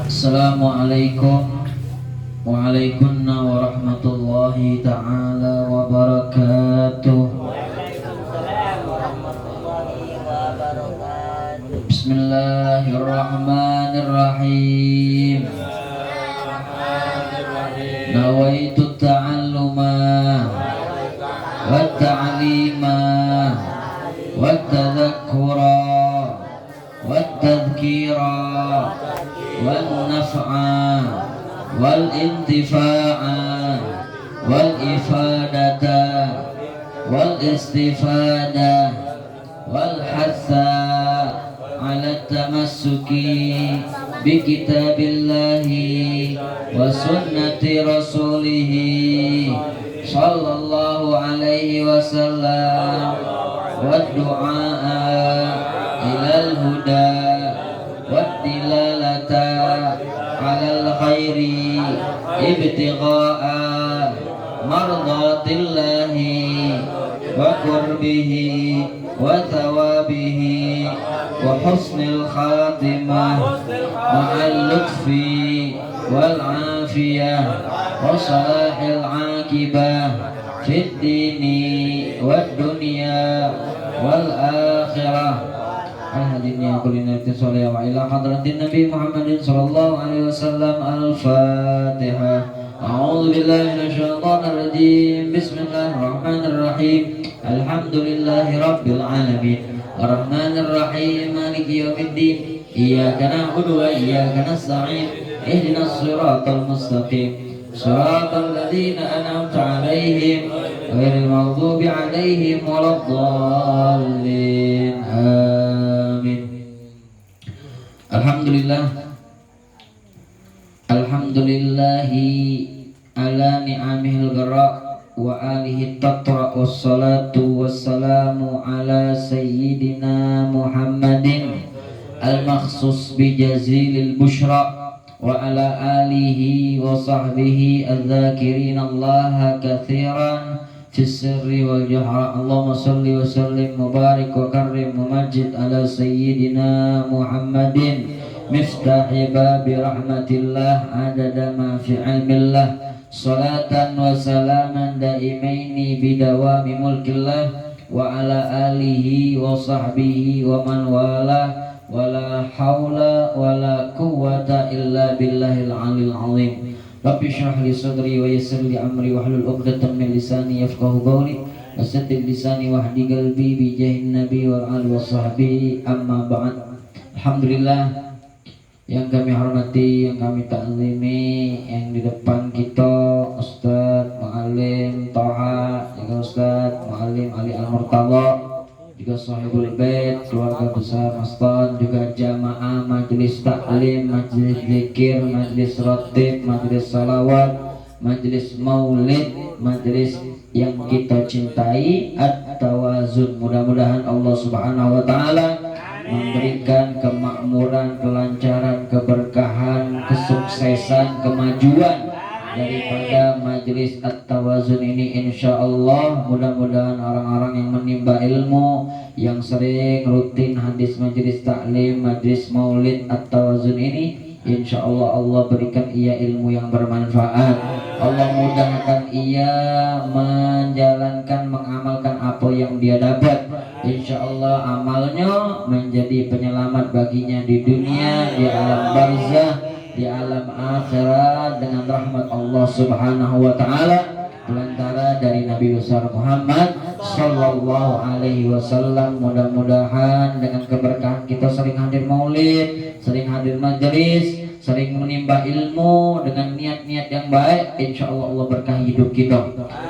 Assalamualaikum warahmatullahi ta'ala wabarakatuh. Bismillahirrahmanirrahim. Nawaitu ta'alluma wa ta'lima wa tadhakkura wa tadhkira wal naf'a wal intifa'a wal ifadata wal istifadah wal hatha ala tamassuki bi kitabillahi wa sunnati rasulihi sallallahu alaihi wasallam wa du'a ilal huda wa dilalata alal khairi ibtigha'a mardatillahi wa qurbihi wa thawabihi wa husnil khatimah ma'al lutfi wal afiyah wa salahil aqibah fid dini wad dunya wal akhirah. Hadirin kulina tisoleh wa ila hadratin Nabi Muhammadin sallallahu alaihi wasallam. Al-Fatihah. A'udzu billahi minasyaitonir rajim. Bismillahirrahmanirrahim. Alhamdulillahi rabbil alamin. Arrahmanir rahim. Maliki yaumiddin. Iyyaka na'budu wa iyyaka nasta'in. Ihdinas siratal mustaqim. Shiratal ladzina an'amta 'alaihim ghairil maghdubi 'alaihim waladdallin. Alhamdulillahi ala ni'amihil ghara wa alihi tatra wassalatu wassalamu ala sayyidina Muhammadin al-makhsus bi jazilil bushra wa ala alihi wa sahbihi adz-dzakirin Allah katsiran fi sirri wal jahra. Allahumma shalli wa sallim mubarik wa karrim mumajjid ala sayyidina Muhammadin miftahi babi rahmatillah adada ma fi ilmillah salatan wa salaman daimaini bidawami mulkillah wa ala alihi wa sahbihi wa man wala wala hawla wala quwwata illa billahil alil azim. Rabbi shrah li sadri wa yassir li amri wahlul 'uqdatam min lisani yafqahu qawli wasaddid lisani wahdi qalbi bi jahin nabi wal ali washabbihi amma ba'd. Alhamdulillah, yang kami hormati, yang kami taklimi, yang di depan kita Ustadz Mu'alim Toha, juga Ustadz Mu'alim Ali Al-Murtala, juga Sahibul Bait, keluarga besar Maston, juga jamaah majelis taklim, majelis zikir, majelis ratib, majelis salawat, majelis maulid, majelis yang kita cintai, at-tawazun. Mudah-mudahan Allah Subhanahu wa Ta'ala memberikan kemakmuran, kelancaran, keberkahan, kesuksesan, kemajuan daripada majelis at-tawazun ini, insya Allah. Mudah-mudahan orang-orang yang menimba ilmu, yang sering rutin hadis majelis taklim, majelis maulid at-tawazun ini, insya Allah Allah berikan ia ilmu yang bermanfaat. Allah mudahkan ia menjalankan, mengamalkan apa yang dia dapat. Insya Allah amalnya menjadi penyelamat baginya di dunia, di alam barzah, di alam akhirat dengan rahmat Allah Subhanahu wa Ta'ala, pelantara dari Nabi besar Muhammad sallallahu alaihi wasallam. Mudah-mudahan dengan keberkahan kita sering hadir maulid, sering hadir majelis, sering menimba ilmu dengan niat-niat yang baik, insya Allah Allah berkahi hidup kita,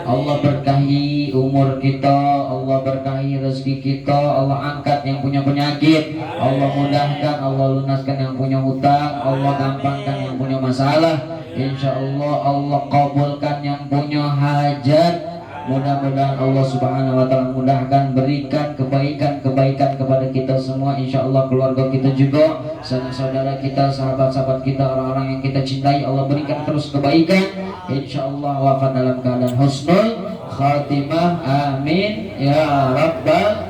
Allah berkahi umur kita, Allah berkahi rezeki kita, Allah angkat yang punya penyakit, Allah mudahkan, Allah lunaskan yang punya hutang, Allah gampangkan yang punya masalah, insya Allah Allah kabulkan yang punya hajat. Mudah-mudahan Allah Subhanahu wa Ta'ala mudahkan, berikan kebaikan-kebaikan kepada kita semua, insya Allah keluarga kita juga, saudara kita, sahabat-sahabat kita, orang-orang yang kita cintai, Allah berikan terus kebaikan, insya Allah wafat dalam keadaan husnul khatimah, amin ya rabbal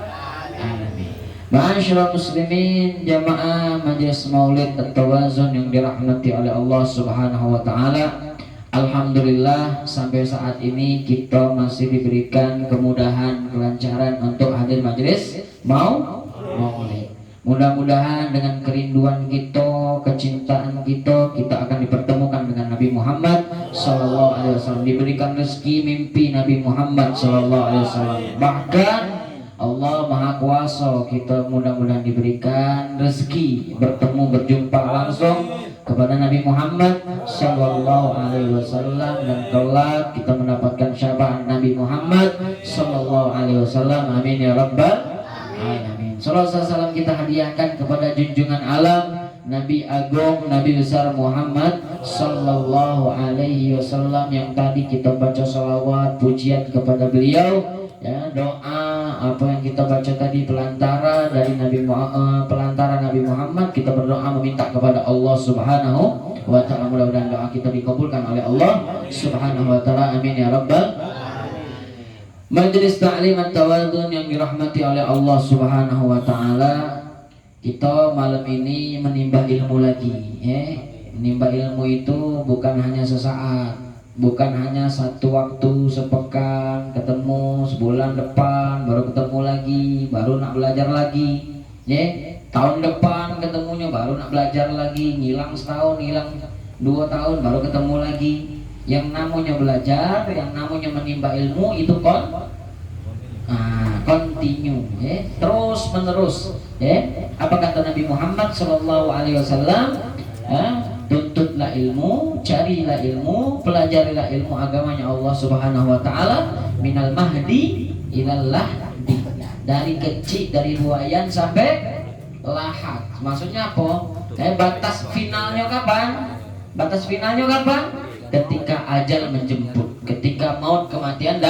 alamin. Ma'asyiral muslimin, jamaah majelis Maulid At-Tawazun yang dirahmati oleh Allah Subhanahu wa taala. Alhamdulillah sampai saat ini kita masih diberikan kemudahan, kelancaran untuk hadir majelis Maulid. Mudah-mudahan dengan kerinduan kita, kecintaan kita, kita akan dipertemukan dengan Nabi Muhammad sallallahu alaihi wasallam, diberikan rezeki mimpi Nabi Muhammad sallallahu alaihi wasallam. Bahkan Allah Maha Kuasa, kita mudah-mudahan diberikan rezeki bertemu berjumpa langsung kepada Nabi Muhammad Sallallahu Alaihi Wasallam, dan kelak kita mendapatkan syafaat Nabi Muhammad Sallallahu Alaihi Wasallam. Amin ya Rabbal Alamin. Salawat salam kita hadiahkan kepada junjungan alam Nabi Agung, Nabi besar Muhammad Sallallahu Alaihi Wasallam, yang tadi kita baca salawat pujian kepada beliau. Ya, doa apa yang kita baca tadi pelantara dari pelantara Nabi Muhammad, kita berdoa meminta kepada Allah Subhanahu wa taala, mudah-mudahan doa kita dikabulkan oleh Allah Subhanahu wa taala. Amin ya rabbal Majelis Ta'lim At-Tawadun yang dirahmati oleh Allah Subhanahu wa taala, kita malam ini menimba ilmu lagi. Menimba ilmu itu bukan hanya sesaat, bukan hanya satu waktu sepekan ketemu, sebulan depan baru ketemu lagi, baru nak belajar lagi. Tahun depan ketemunya baru nak belajar lagi, ngilang setahun, ngilang 2 tahun baru ketemu lagi. Yang namanya belajar, yang namanya menimba ilmu itu continue, terus menerus. Apa kata Nabi Muhammad Sallallahu Alaihi Wasallam? Tuntutlah ilmu, carilah ilmu, pelajarilah ilmu agamanya Allah Subhanahu wa taala, minal mahdi ilal lahdi, dari kecil, dari buayan sampai lahat. Maksudnya apa? Batas finalnya kapan? Batas finalnya kapan? Ketika ajal menjemput, ketika maut, kematian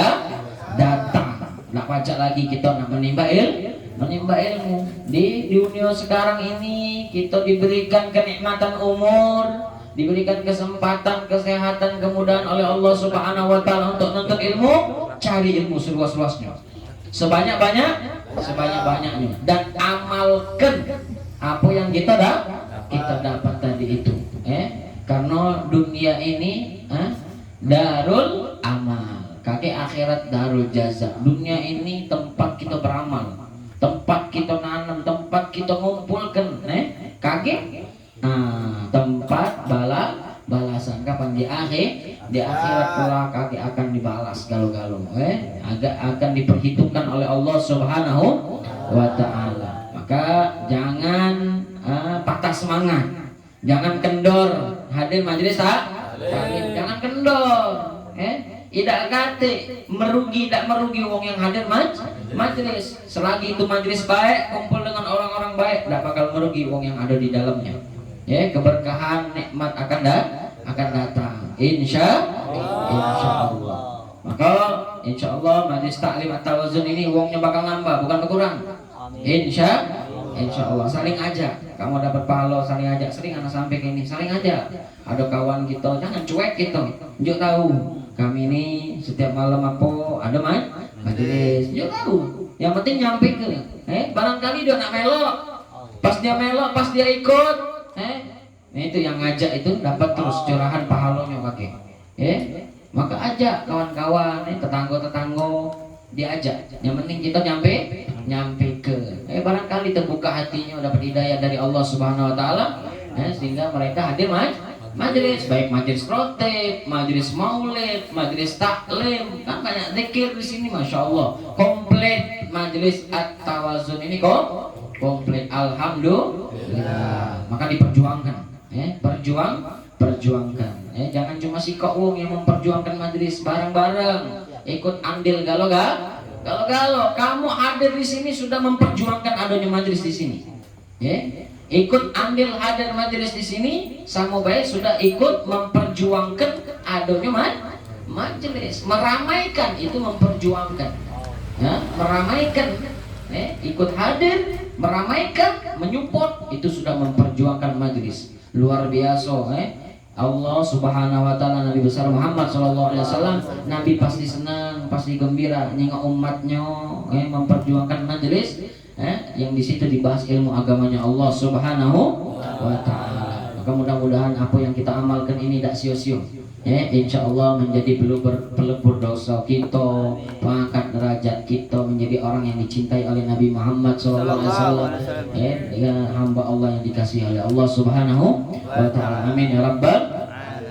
datang. Nak baca lagi, kita nak menimba ilmu. Di dunia sekarang ini kita diberikan kenikmatan umur, diberikan kesempatan, kesehatan, kemudahan oleh Allah Subhanahu wa taala untuk menuntut ilmu. Cari ilmu seluas-luasnya, sebanyak-banyaknya, dan amalkan apa yang kita dapat tadi itu. Karena dunia ini darul amal, kaki akhirat darul jaza. Dunia ini tempat kita beramal, tempat kita nanam, tempat kita ngumpulkan, kaki tempat balasan. Kapan? Di akhirat pula kaki akan dibalas galau-galau, akan diperhitungkan oleh Allah Subhanahu wa taala. Maka jangan patah semangat, jangan kendor hadir majelis taklim, jangan kendor. Tidak kate merugi, tidak merugi wong yang hadir majelis. Selagi itu majelis baik, kumpul dengan orang-orang baik, tidak bakal merugi wong yang ada di dalamnya. Keberkahan, nikmat akan datang. Insya Allah. Maka insya Allah majelis taklim At-Tawazun ini wongnya bakal nambah, bukan berkurang. Insya Allah. Saling aja, kamu dapat pahala, saling aja. Sering anak sampai ke ini, saling aja. Ada kawan kita, jangan cuek kita. Tunjuk tahu, kami ini setiap malam apa ada majelis. Tunjuk tahu. Yang penting nyampe ke. Barangkali dia nak melok, pas dia melok, pas dia ikut, itu yang ngajak itu dapat terus curahan pahalanya pakai. Maka ajak kawan-kawan, tetangga-tetangga, diajak. Yang penting kita nyampe ke. Barangkali terbuka hatinya, dapat hidayah dari Allah Subhanahu wa taala, sehingga mereka hadir majelis, baik majelis rotib, majelis maulid, majelis taklim, kan banyak zikir di sini, masya Allah, komplit majelis At-Tawazun ini komplit, alhamdulillah. Maka diperjuangkan, perjuangkan. Jangan cuma si wong yang memperjuangkan majelis bareng-bareng, ikut andil galau-galau. Kamu hadir di sini sudah memperjuangkan adanya majelis di sini. Ikut andil hadir majelis di sini sama baik sudah ikut memperjuangkan adanya majelis. Meramaikan itu memperjuangkan. Meramaikan, ikut hadir, meramaikan, menyupport, itu sudah memperjuangkan majelis. Luar biasa. Allah Subhanahu wa taala, Nabi besar Muhammad sallallahu alaihi wasallam, Nabi pasti senang, pasti gembira nengok umatnya memperjuangkan majelis yang di situ dibahas ilmu agamanya Allah Subhanahu wa taala. Maka mudah-mudahan apa yang kita amalkan ini tidak sia-sia. Insya Allah menjadi pelebur dosa kita, mengangkat derajat kita menjadi orang yang dicintai oleh Nabi Muhammad SAW. Dengan hamba Allah yang dikasihi oleh Allah Subhanahu wa taala. Amin ya rabbal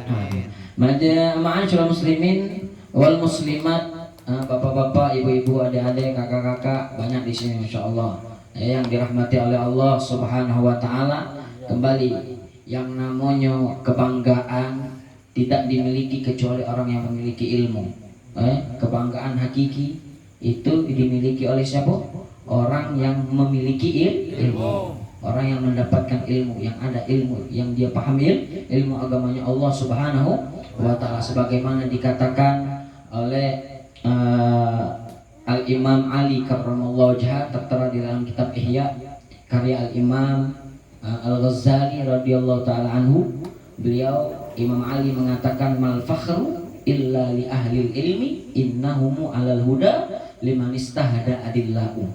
alamin. Ma'asyiral muslimin wal muslimat, bapak-bapak, ibu-ibu, adik-adik, kakak-kakak, banyak di sini insyaallah yang dirahmati oleh Allah Subhanahu wa taala. Kembali, yang namanya kebanggaan tidak dimiliki kecuali orang yang memiliki ilmu. Kebanggaan hakiki itu dimiliki oleh siapa? Orang yang memiliki ilmu. Orang yang mendapatkan ilmu, yang ada ilmu, yang dia pahami ilmu agamanya Allah Subhanahu wa taala, sebagaimana dikatakan oleh Al-Imam Ali karramallahu wajhah, tertera di dalam kitab Ihya karya Al-Imam Al-Ghazali radhiyallahu taala anhu. Beliau Imam Ali mengatakan, mal fakhru illa li ahli ilmi innahum alal huda liman istahada adillahu.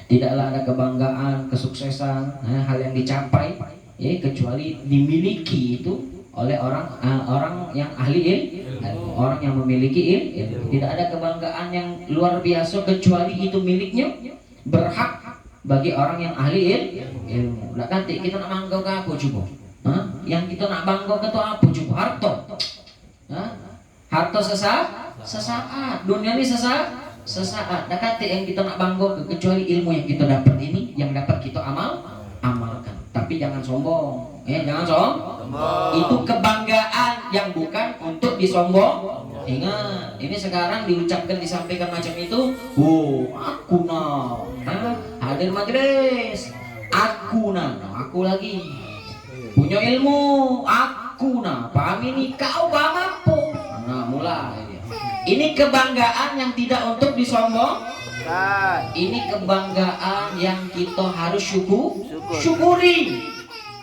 Tidaklah ada kebanggaan, kesuksesan, hal yang dicapai kecuali dimiliki itu oleh orang yang ahli ilmu, orang yang memiliki ilmu. Tidak ada kebanggaan yang luar biasa kecuali itu miliknya, berhak bagi orang yang ahli ilmu. Lah nanti kita nak mangga ke apa coba? Yang kita nak bangga ke apa coba? Harta. Harta sesaat. Dunia ini sesaat. Dah kata yang kita nak bangga ke, kecuali ilmu yang kita dapat ini, yang dapat kita amalkan. Tapi jangan sombong. Jangan sombong. Itu kebanggaan yang bukan untuk disombong. Ingat, ini sekarang diucapkan, disampaikan macam itu. Aku hadir majelis. Aku lagi punya ilmu. Aku paham ini, kau paham apa? Mulai. Ini kebanggaan yang tidak untuk disombong. Ini kebanggaan yang kita harus syukuri.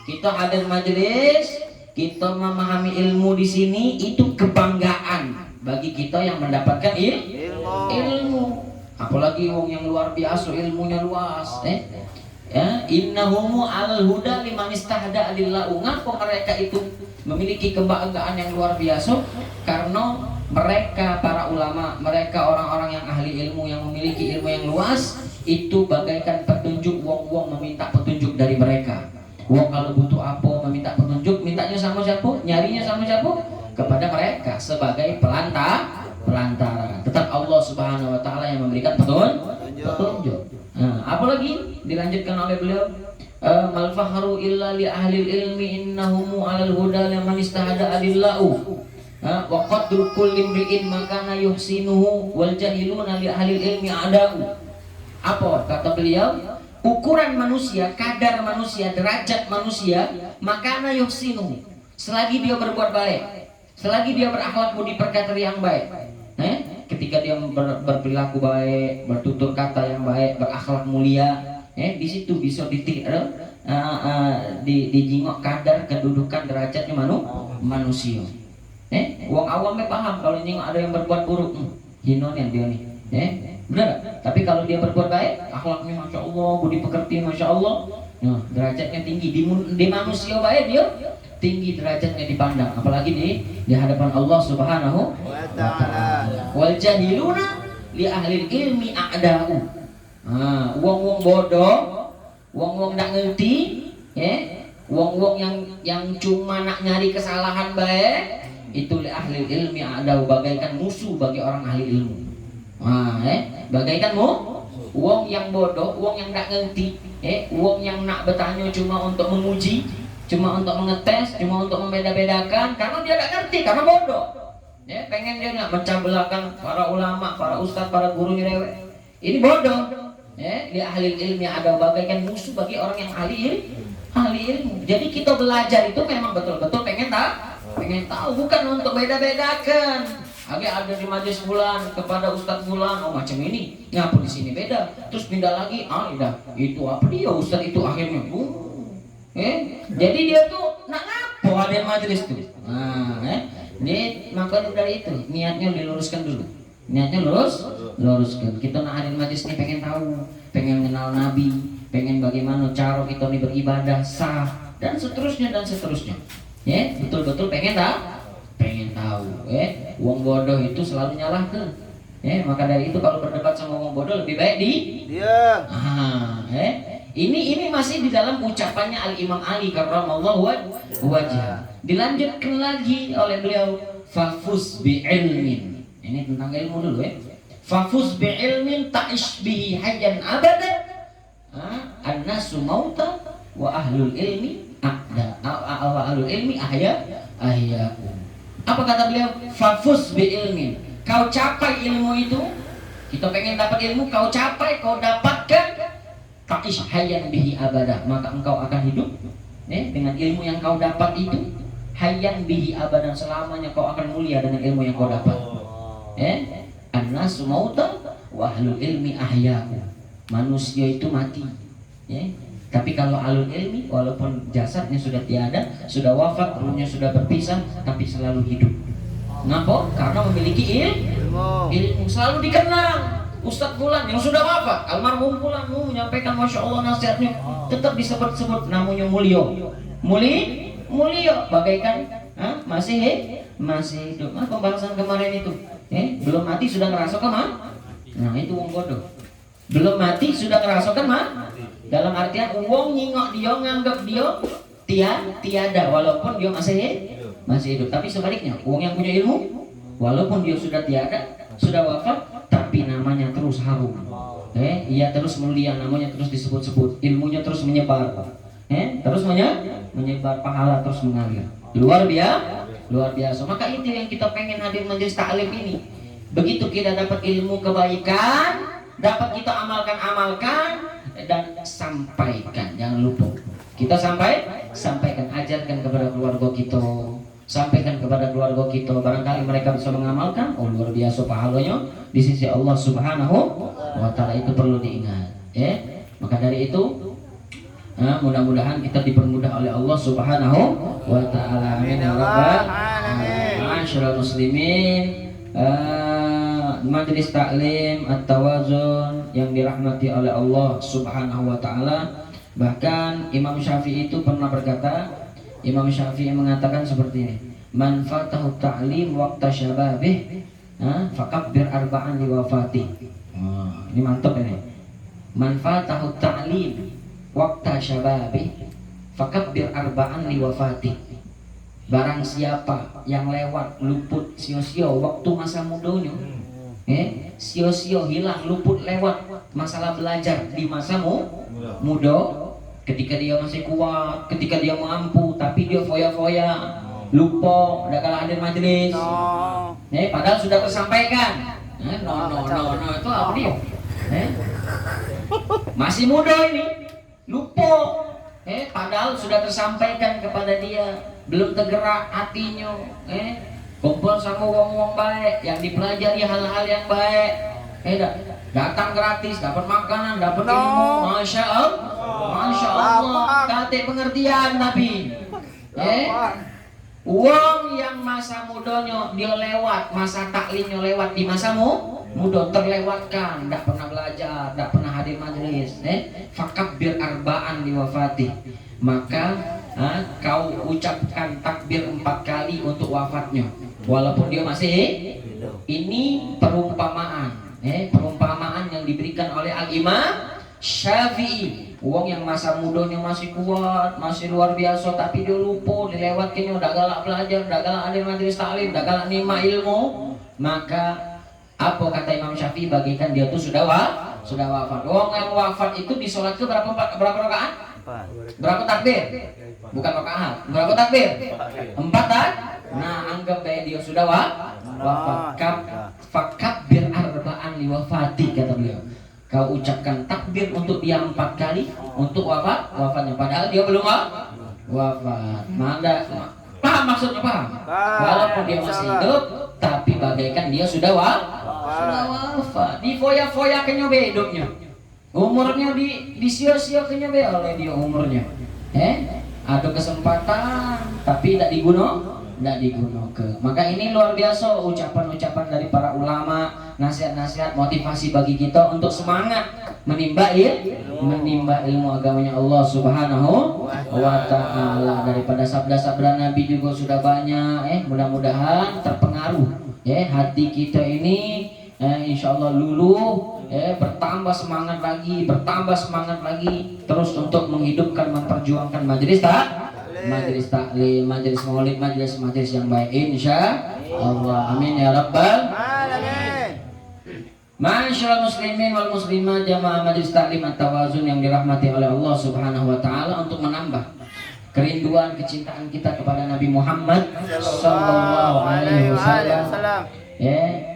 Kita hadir majelis, kita memahami ilmu di sini, itu kebanggaan bagi kita yang mendapatkan ilmu. Apalagi wong yang luar biasa, ilmunya luas. Innahum alal huda liman istahada adillahu. Ngapa mereka itu memiliki kebanggaan yang luar biasa? Karena mereka para ulama, mereka orang-orang yang ahli ilmu, yang memiliki ilmu yang luas, itu bagaikan petunjuk. Wong meminta petunjuk dari mereka. Wong kalau butuh apa meminta petunjuk, mintanya sama siapa? Nyarinya sama siapa? Kepada mereka sebagai pelantara. Tetap Allah Subhanahu wa taala yang memberikan petunjuk. Apalagi dilanjutkan oleh beliau, mal fakhru illa li ahli ilmi innahum alal huda liman istahada adillahu. Wa qadru kulli imri'in makana yuhsinuhu wal jahiluna li ahli ilmi a'da'u. Apa kata beliau? Ukuran manusia, kadar manusia, derajat manusia, makana yuhsinuhu, selagi dia berbuat baik, selagi dia berakhlak budi perkata yang baik. Ketika dia berperilaku baik, bertutur kata yang baik, berakhlak mulia, di situ bisa dijingok kadar kedudukan derajatnya manusia. Wong awam paham kalau nyingok ada yang berbuat buruk, hinonya dia nih. Benar. Tapi kalau dia berbuat baik, akhlaknya masya Allah, budi pekerti masya Allah, derajatnya tinggi di manusia baik dia tinggi derajatnya dipandang, apalagi di hadapan Allah Subhanahu wa taala. Wal jahiluna li ahli ilmi a'da'u. Wong-wong bodoh, wong-wong ndak ngerti, wong-wong yang cuma nak nyari kesalahan baik, itu li ahli ilmi a'da'u, bagaikan musuh bagi orang ahli ilmu. Bagaikan wong yang bodoh, wong yang ndak ngerti, wong yang nak bertanya cuma untuk menguji, cuma untuk mengetes, cuma untuk membeda-bedakan, karena dia tidak ngerti, karena bodoh. Pengen dia nak mencabelakan para ulama, para ustadz, para guru nyerewek. Ini bodoh. Dia ahli ilmi ada, bagaikan musuh bagi orang yang ahli ilmu. Jadi kita belajar itu memang betul-betul pengen tahu, bukan untuk beda-bedakan. Ada di majelis bulan kepada ustadz bulan, macam ini, ngapa di sini beda, terus pindah lagi, itu apa dia ustadz itu akhirnya. Jadi dia tuh nak ngapo ada majelis tuh. Makanya dari itu niatnya diluruskan dulu. niatnya luruskan. Kita nak hadir majlis ini pengen tahu, pengen kenal Nabi, pengen bagaimana cara kita ini beribadah sah dan seterusnya. Ya, betul-betul pengen tahu. Wong bodoh itu selalu nyalahkan. Maka dari itu kalau berdebat sama wong bodoh lebih baik diam. Ini masih di dalam ucapannya Al Imam Ali karramallahu wajhah. Dilanjutkan lagi oleh beliau, fafus bi ilmin. Ini tentang ilmu dulu ya. Fafus bi ilmin ta'ish bihi hayyan abada. An-nasu mauta wa ahlul ilmi ahlul ilmi ahya'u. Apa kata beliau? Fafus bi ilmin. Kau capai ilmu itu. Kita pengen dapat ilmu, kau capai, kau dapatkan. Ta'ish hayyan bihi abada. Maka engkau akan hidup dengan ilmu yang kau dapat itu. Hayyan bihi abadan, selamanya kau akan mulia dengan ilmu yang kau dapat. An-nasu mauta wa ahlul ilmi ahya'u. Manusia itu mati. Tapi kalau ahlul ilmi, walaupun jasadnya sudah tiada, sudah wafat, ruhnya sudah berpisah, tapi selalu hidup. Kenapa? Karena memiliki ilmu. Selalu dikenang. Ustadz Fulan yang sudah wafat, almarhum Fulan menyampaikan Masya Allah nasihatnya, tetap disebut-sebut namanya mulia, bagaikan masih hidup. Pembahasan kemarin itu, belum mati sudah ngerasakan nah itu wong bodoh. Belum mati sudah ngerasakan dalam artian wong nyingok dia, nganggap dia tiada walaupun dia masih hidup. Tapi sebaliknya, wong yang punya ilmu walaupun dia sudah tiada, sudah wafat, tapi namanya terus harum. Ia terus mulia, namanya terus disebut-sebut, ilmunya terus menyebar. Terus menyebar, pahala terus mengalir. Luar biasa. Maka itu yang kita pengen hadir majelis taklim ini. Begitu kita dapat ilmu kebaikan, dapat kita amalkan dan sampaikan. Jangan lupa. Kita sampaikan, ajarkan kepada keluarga kita. Sampaikan kepada keluarga kita, barangkali mereka bisa mengamalkan. Luar biasa pahalanya di sisi Allah Subhanahu wa Ta'ala, itu perlu diingat. Maka dari itu mudah-mudahan kita dipermudah oleh Allah Subhanahu wa Ta'ala. Amin ya rabbal alamin. Ma'asyiral muslimin, majelis taklim at-tawazun yang dirahmati oleh Allah Subhanahu wa Ta'ala. Bahkan Imam Syafi'i itu pernah berkata, Imam Syafi'i mengatakan seperti ini, man fatahu ta'lim waqta syababih fakabbir arba'an li wafati. Ini mantap ini. Man fatahu ta'lim waqta syababih fakabbir arba'an li wafati. Barang siapa yang lewat luput sio-sio waktu masa mudanya, sio-sio hilang luput lewat masalah belajar di masa muda, ketika dia masih kuat, ketika dia mampu, tapi dia foya-foya, lupa, udah kalah hadir majelis. Padahal sudah tersampaikan. No, itu apa dia? Masih muda ini, lupa. Padahal sudah tersampaikan kepada dia, belum tergerak hatinya. Kumpul sama wong-wong baik, yang dipelajari hal-hal yang baik. Datang gratis, dapat makanan, dapat ilmu, Masya Allah, kate pengertian Nabi. Uang yang masa mudanya dia lewat, masa taklimnya lewat di masa muda terlewatkan, tidak pernah belajar, tidak pernah hadir majelis. Fakabbir arba'an li wafati. Maka kau ucapkan takbir 4 kali untuk wafatnya, walaupun dia masih. Ini perumpamaan. Perumpamaan yang diberikan oleh Al-Imam Syafi'i. Wong yang masa mudanya masih kuat, masih luar biasa, tapi dia lupa, dilewatkannya, udah galak belajar, udah galak ada majelis taklim, udah galak nima ilmu. Maka apa kata Imam Syafi'i, bagikan dia tuh sudah wafat. Wong yang wafat itu disolat ke berapa rakaat? Berapa takbir? Bukan rakaat. Berapa takbir? 4 kan? Nah, anggap kayak dia sudah wafat. Fakabbir arba'an li wafati, kata beliau. Kau ucapkan takbir untuk dia 4 kali untuk wafatnya, padahal dia belum wafat. Paham maksudnya? Paham? Walaupun dia masih hidup, tapi bagaikan dia sudah wafat. Di foya-foya kenyobe hidupnya, umurnya di sia-sia kenyobe oleh dia umurnya. Ada kesempatan tapi tidak ndak digunakan. Maka ini luar biasa ucapan-ucapan dari para ulama, nasihat-nasihat motivasi bagi kita untuk semangat menimba ilmu agamanya Allah Subhanahu wa taala. Daripada sabda-sabda Nabi juga sudah banyak, mudah-mudahan terpengaruh hati kita ini insyaallah luluh, bertambah semangat lagi terus untuk menghidupkan, memperjuangkan majelis taklim, majelis maulid, majelis yang baik insya Allah. Amin ya rabbal alamin. Ma'asyiral muslimin wal muslimat, jamaah majelis taklim at-tawazun yang dirahmati oleh Allah Subhanahu wa taala, untuk menambah kerinduan kecintaan kita kepada Nabi Muhammad sallallahu alaihi wasallam.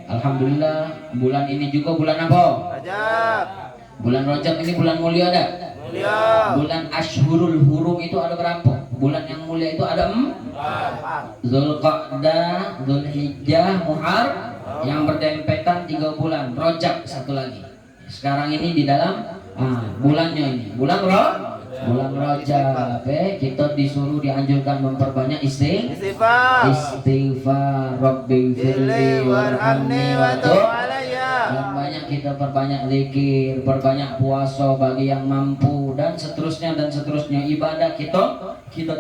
Alhamdulillah bulan ini juga bulan apa? Rajab. Bulan Rajab ini bulan mulia ada? Mulia. Bulan Ashhurul Hurum itu ada berapa? Bulan yang mulia itu ada 4. Zulqa'dah, Zulhijjah, Muharram, yang berdempetan 3 bulan. Rajab satu lagi. Sekarang ini di dalam bulannya ini. Bulan Rajab. Kita disuruh, dianjurkan memperbanyak istighfar. Rabbighfirli warhamni wa tub alayya. Dan banyak kita perbanyak zikir, perbanyak puasa bagi yang mampu, dan seterusnya. Ibadah kita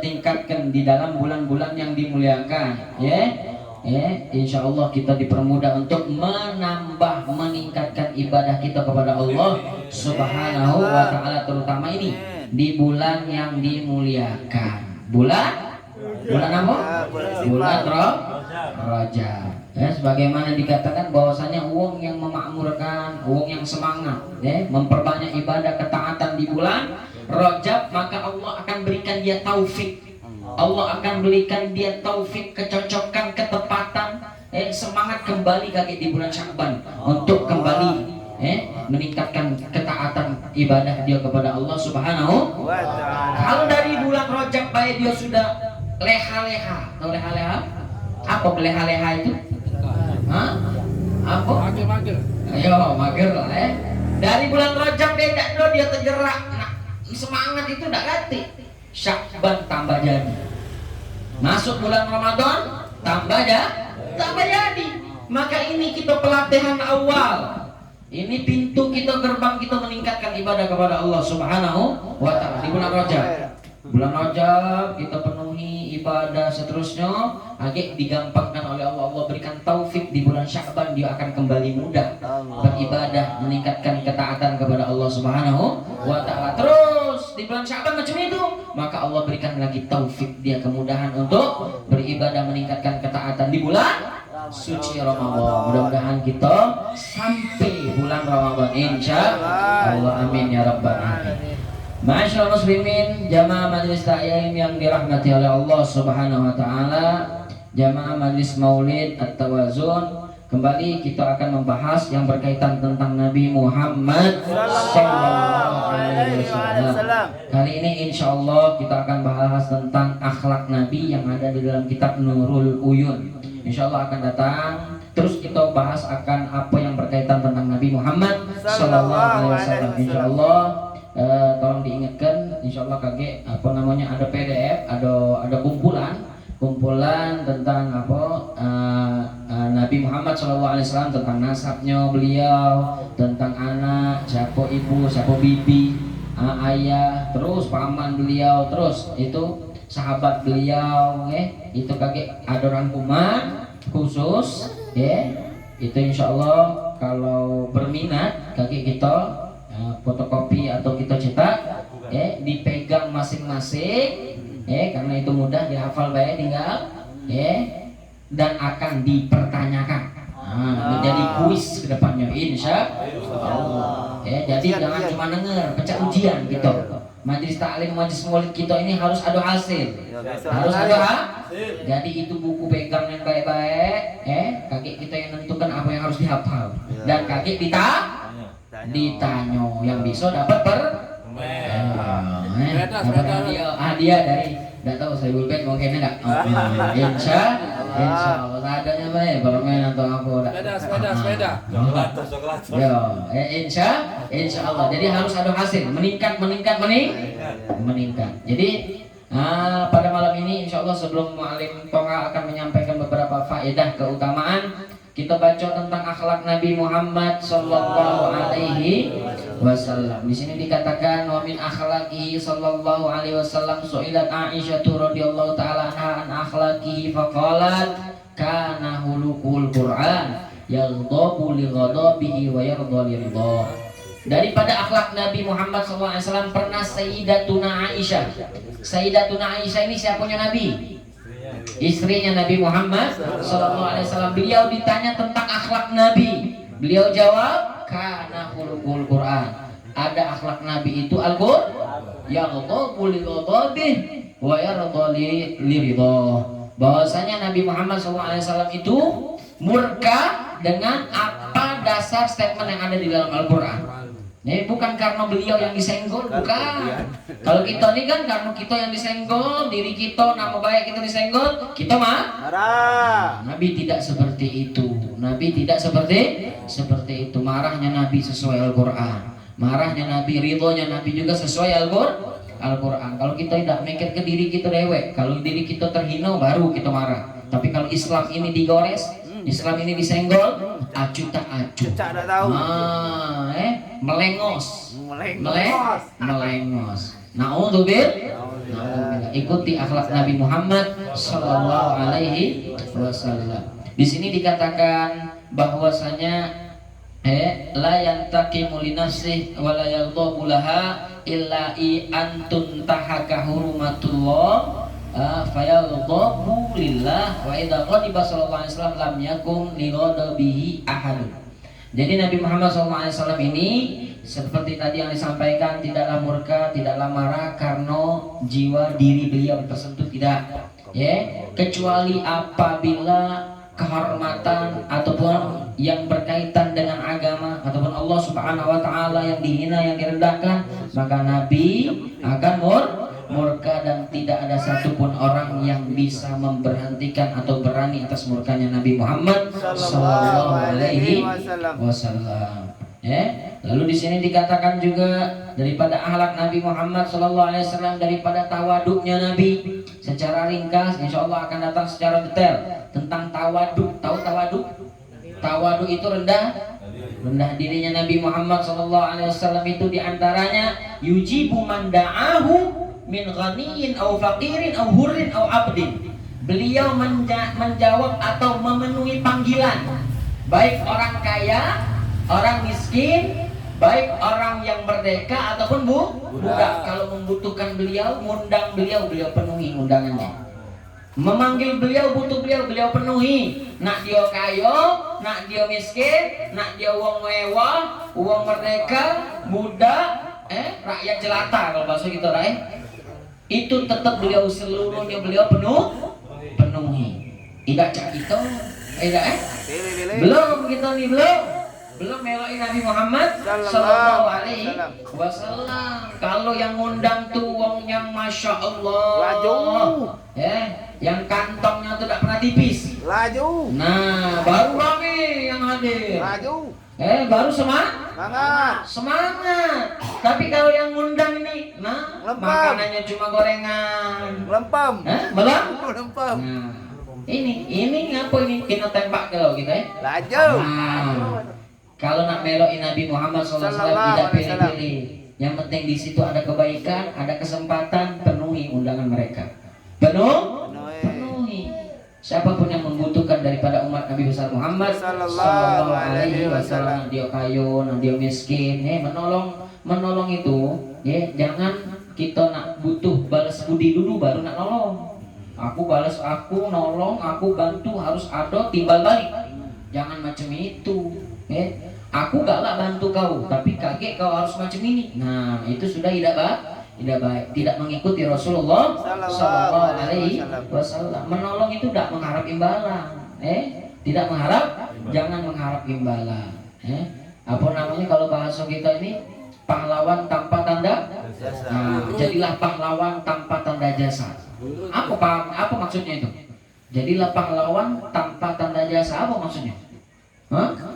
tingkatkan di dalam bulan-bulan yang dimuliakan. Insya Allah kita dipermudah untuk meningkatkan ibadah kita kepada Allah Subhanahu wa taala, terutama ini di bulan yang dimuliakan. Bulan apa? Bulan Rajab. Sebagaimana dikatakan bahwasanya uang yang memakmurkan, uang yang semangat, memperbanyak ibadah ketaatan di bulan Rajab, maka Allah akan berikan dia taufik. Allah akan berikan dia taufik, kecocokan, ketepatan, semangat kembali lagi di bulan Sya'ban untuk kembali meningkatkan ketaatan ibadah dia kepada Allah Subhanahu wa taala. Kalau dari bulan Rajab baik dia sudah leha-leha. Tahu leha-leha? Apa leha-leha itu? Apa? Mager. Ayo, mager lah Dari bulan Rajab dia tergerak. Semangat itu enggak ganti. Sya'ban tambah jadi. Masuk bulan Ramadan tambah jadi. Maka ini kita pelatihan awal. Ini pintu kita, gerbang kita meningkatkan ibadah kepada Allah Subhanahu wa taala di bulan Rajab. Bulan Rajab kita penuhi ibadah seterusnya, agak digampangkan oleh Allah. Allah berikan taufik di bulan Sya'ban, dia akan kembali mudah beribadah, meningkatkan ketaatan kepada Allah Subhanahu wa taala. Terus di bulan Sya'ban macam itu, maka Allah berikan lagi taufik dia, kemudahan untuk beribadah, meningkatkan ketaatan di bulan suci Ramadan. Mudah-mudahan kita sampai bulan Ramadan insya Allah. Amin ya rabbal alamin. Ma'asyiral muslimin, jamaah majelis taklim yang dirahmati oleh Allah Subhanahu wa taala, jamaah majelis maulid at-tawazun, kembali kita akan membahas yang berkaitan tentang Nabi Muhammad sallallahu alaihi wasallam. Kali ini insya Allah kita akan bahas tentang akhlak Nabi yang ada di dalam kitab Nurul Uyun. Insya Allah akan datang. Terus kita bahas akan apa yang berkaitan tentang Nabi Muhammad sallallahu alaihi wasallam. Insya Allah tolong diingatkan, insya Allah ada PDF, ada kumpulan tentang Nabi Muhammad sallallahu alaihi wasallam, tentang nasabnya beliau, tentang anak, siapa ibu, siapa bibi, ayah, terus paman beliau, terus itu sahabat beliau, itu ada rangkuman khusus, itu insya Allah kalau berminat kita fotokopi atau kita cetak, dipegang masing-masing, karena itu mudah dihafal baik tinggal, dan akan dipertanyakan, menjadi kuis ke depannya insya Allah. Jadi jangan cuma dengar, pecah ujian gitu. Majelis taklim, majelis maulid kita ini harus ada hasil, jadi itu buku pegang yang baik-baik, kakek kita yang menentukan apa yang harus dihafal, dan kakek ditanya yang bisa dapat hadiah dari, tidak tahu saya bulpen mungkin enggak. Insya Allah adanya baik permen atau apa. Sepeda. Insya Allah. Jadi harus ada hasil, meningkat. Jadi Nah, pada malam ini insya Allah sebelum Mu'alim Tonga akan menyampaikan beberapa faedah keutamaan, kita baca tentang akhlak Nabi Muhammad Sallallahu Alaihi Wasallam. Di sini dikatakan wa min akhlaqihi Sallallahu Alaihi Wasallam su'ilat Aisyah radhiyallahu taala anha an akhlaqihi faqalat kana hulukul Quran yaghdabu li ghadabihi wa yarda li ridha. Daripada akhlak Nabi Muhammad SAW pernah Sayyidatuna Aisyah. Sayyidatuna Aisyah ini siapanya Nabi? Istrinya Nabi Muhammad SAW. Beliau ditanya tentang akhlak Nabi. Beliau jawab, kana khuluqul Quran. Ada akhlak Nabi itu Al-Qur'an. Yaghdabu li ghadabihi wa yarda li ridha. Bahwasanya Nabi Muhammad SAW itu murka dengan apa dasar statement yang ada di dalam Al-Qur'an. Ini bukan karena beliau yang disenggol, bukan. Kalau kita ini kan karena kita yang disenggol, diri kita, nama baik kita disenggol, kita marah. Nabi tidak seperti itu. Nabi tidak seperti itu. Marahnya Nabi sesuai Al-Qur'an. Marahnya Nabi, ridhonya Nabi juga sesuai Al-Qur'an. Kalau kita tidak mikir ke diri kita dewek, kalau diri kita terhina baru kita marah. Tapi kalau Islam ini digores, Islam ini disenggol, acu tak acu. Melengos. Naudzubillah. Ikuti akhlak Nabi Muhammad Sallallahu Alaihi Wasallam. Di sini dikatakan bahwasanya la yantaqimu li nafsihi wa la yaghdabu laha illa antun tahaka hurumatullah fayaghdhabu lillah wa idza ghadiba sallallahu alaihi wasallam lam yakun li ghadabihi ahadun. Jadi Nabi Muhammad SAW ini seperti tadi yang disampaikan, tidaklah murka, tidaklah marah karena jiwa diri beliau tersentuh, tidak, ya, kecuali apabila kehormatan ataupun yang berkaitan dengan agama ataupun Allah Subhanahu wa taala yang dihina, yang direndahkan, maka Nabi akan murka dan tidak ada satupun orang yang bisa memberhentikan atau berani atas murkanya Nabi Muhammad Sallallahu Alaihi Wasallam. Lalu di sini dikatakan juga daripada akhlak Nabi Muhammad Sallallahu Alaihi Wasallam, daripada tawaduknya Nabi. Secara ringkas, insya Allah akan datang secara detail tentang tawaduk. Tahu tawaduk? Tawaduk itu rendah dirinya Nabi Muhammad Sallallahu Alaihi Wasallam itu diantaranya yujibu man da'ahu min ghaniyin au faqirin au hurrin au abdin. Beliau menjawab atau memenuhi panggilan baik orang kaya, orang miskin, baik orang yang merdeka ataupun budak. Kalau membutuhkan beliau, ngundang beliau penuhi undangannya. Memanggil beliau, butuh beliau penuhi. Nak dia kaya, nak dia miskin, nak dia uang mewah, uang merdeka, budak, rakyat jelata kalau bahasa kita, itu tetap beliau seluruhnya beliau penuhi. Tidak cak kita, belum kita nih belum meloi Nabi Muhammad Sallallahu Alaihi Wasallam. Kalau yang ngundang tuh wong yang masya Allah, laju, yang kantongnya tuh tidak pernah tipis, laju. Nah, baru rame yang hadir, laju. Baru semangat. Tapi kalau yang ngundang ini, nah, makanannya cuma gorengan, melempem. Melempem. Nah, ini ngapa ini kita tembak kalau kita, laju. Nah, kalau nak meloki Nabi Muhammad SAW tidak pilih-pilih. Yang penting di situ ada kebaikan, ada kesempatan, penuhi undangan mereka. Penuhi. Siapapun yang membutuhkan daripada umat Nabi besar Muhammad Sallallahu Alaihi Wasallam, dia kayu, dia miskin, menolong itu, jangan kita nak butuh balas budi dulu baru nak nolong. Aku balas, aku nolong, aku bantu, harus ada timbal balik. Jangan macam itu. Aku galak bantu kau, tapi kaget kau harus macam ini. Nah, itu sudah tidak baik, tidak mengikuti Rasulullah Sallallahu Alaihi Wasallam. Menolong itu tidak mengharap imbalan, tidak mengharap, jangan mengharap imbalan. Apa namanya kalau bahasa kita ini pahlawan tanpa tanda. Nah, jadilah pahlawan tanpa tanda jasa. Apa maksudnya itu? Jadilah pahlawan tanpa tanda jasa. Apa maksudnya?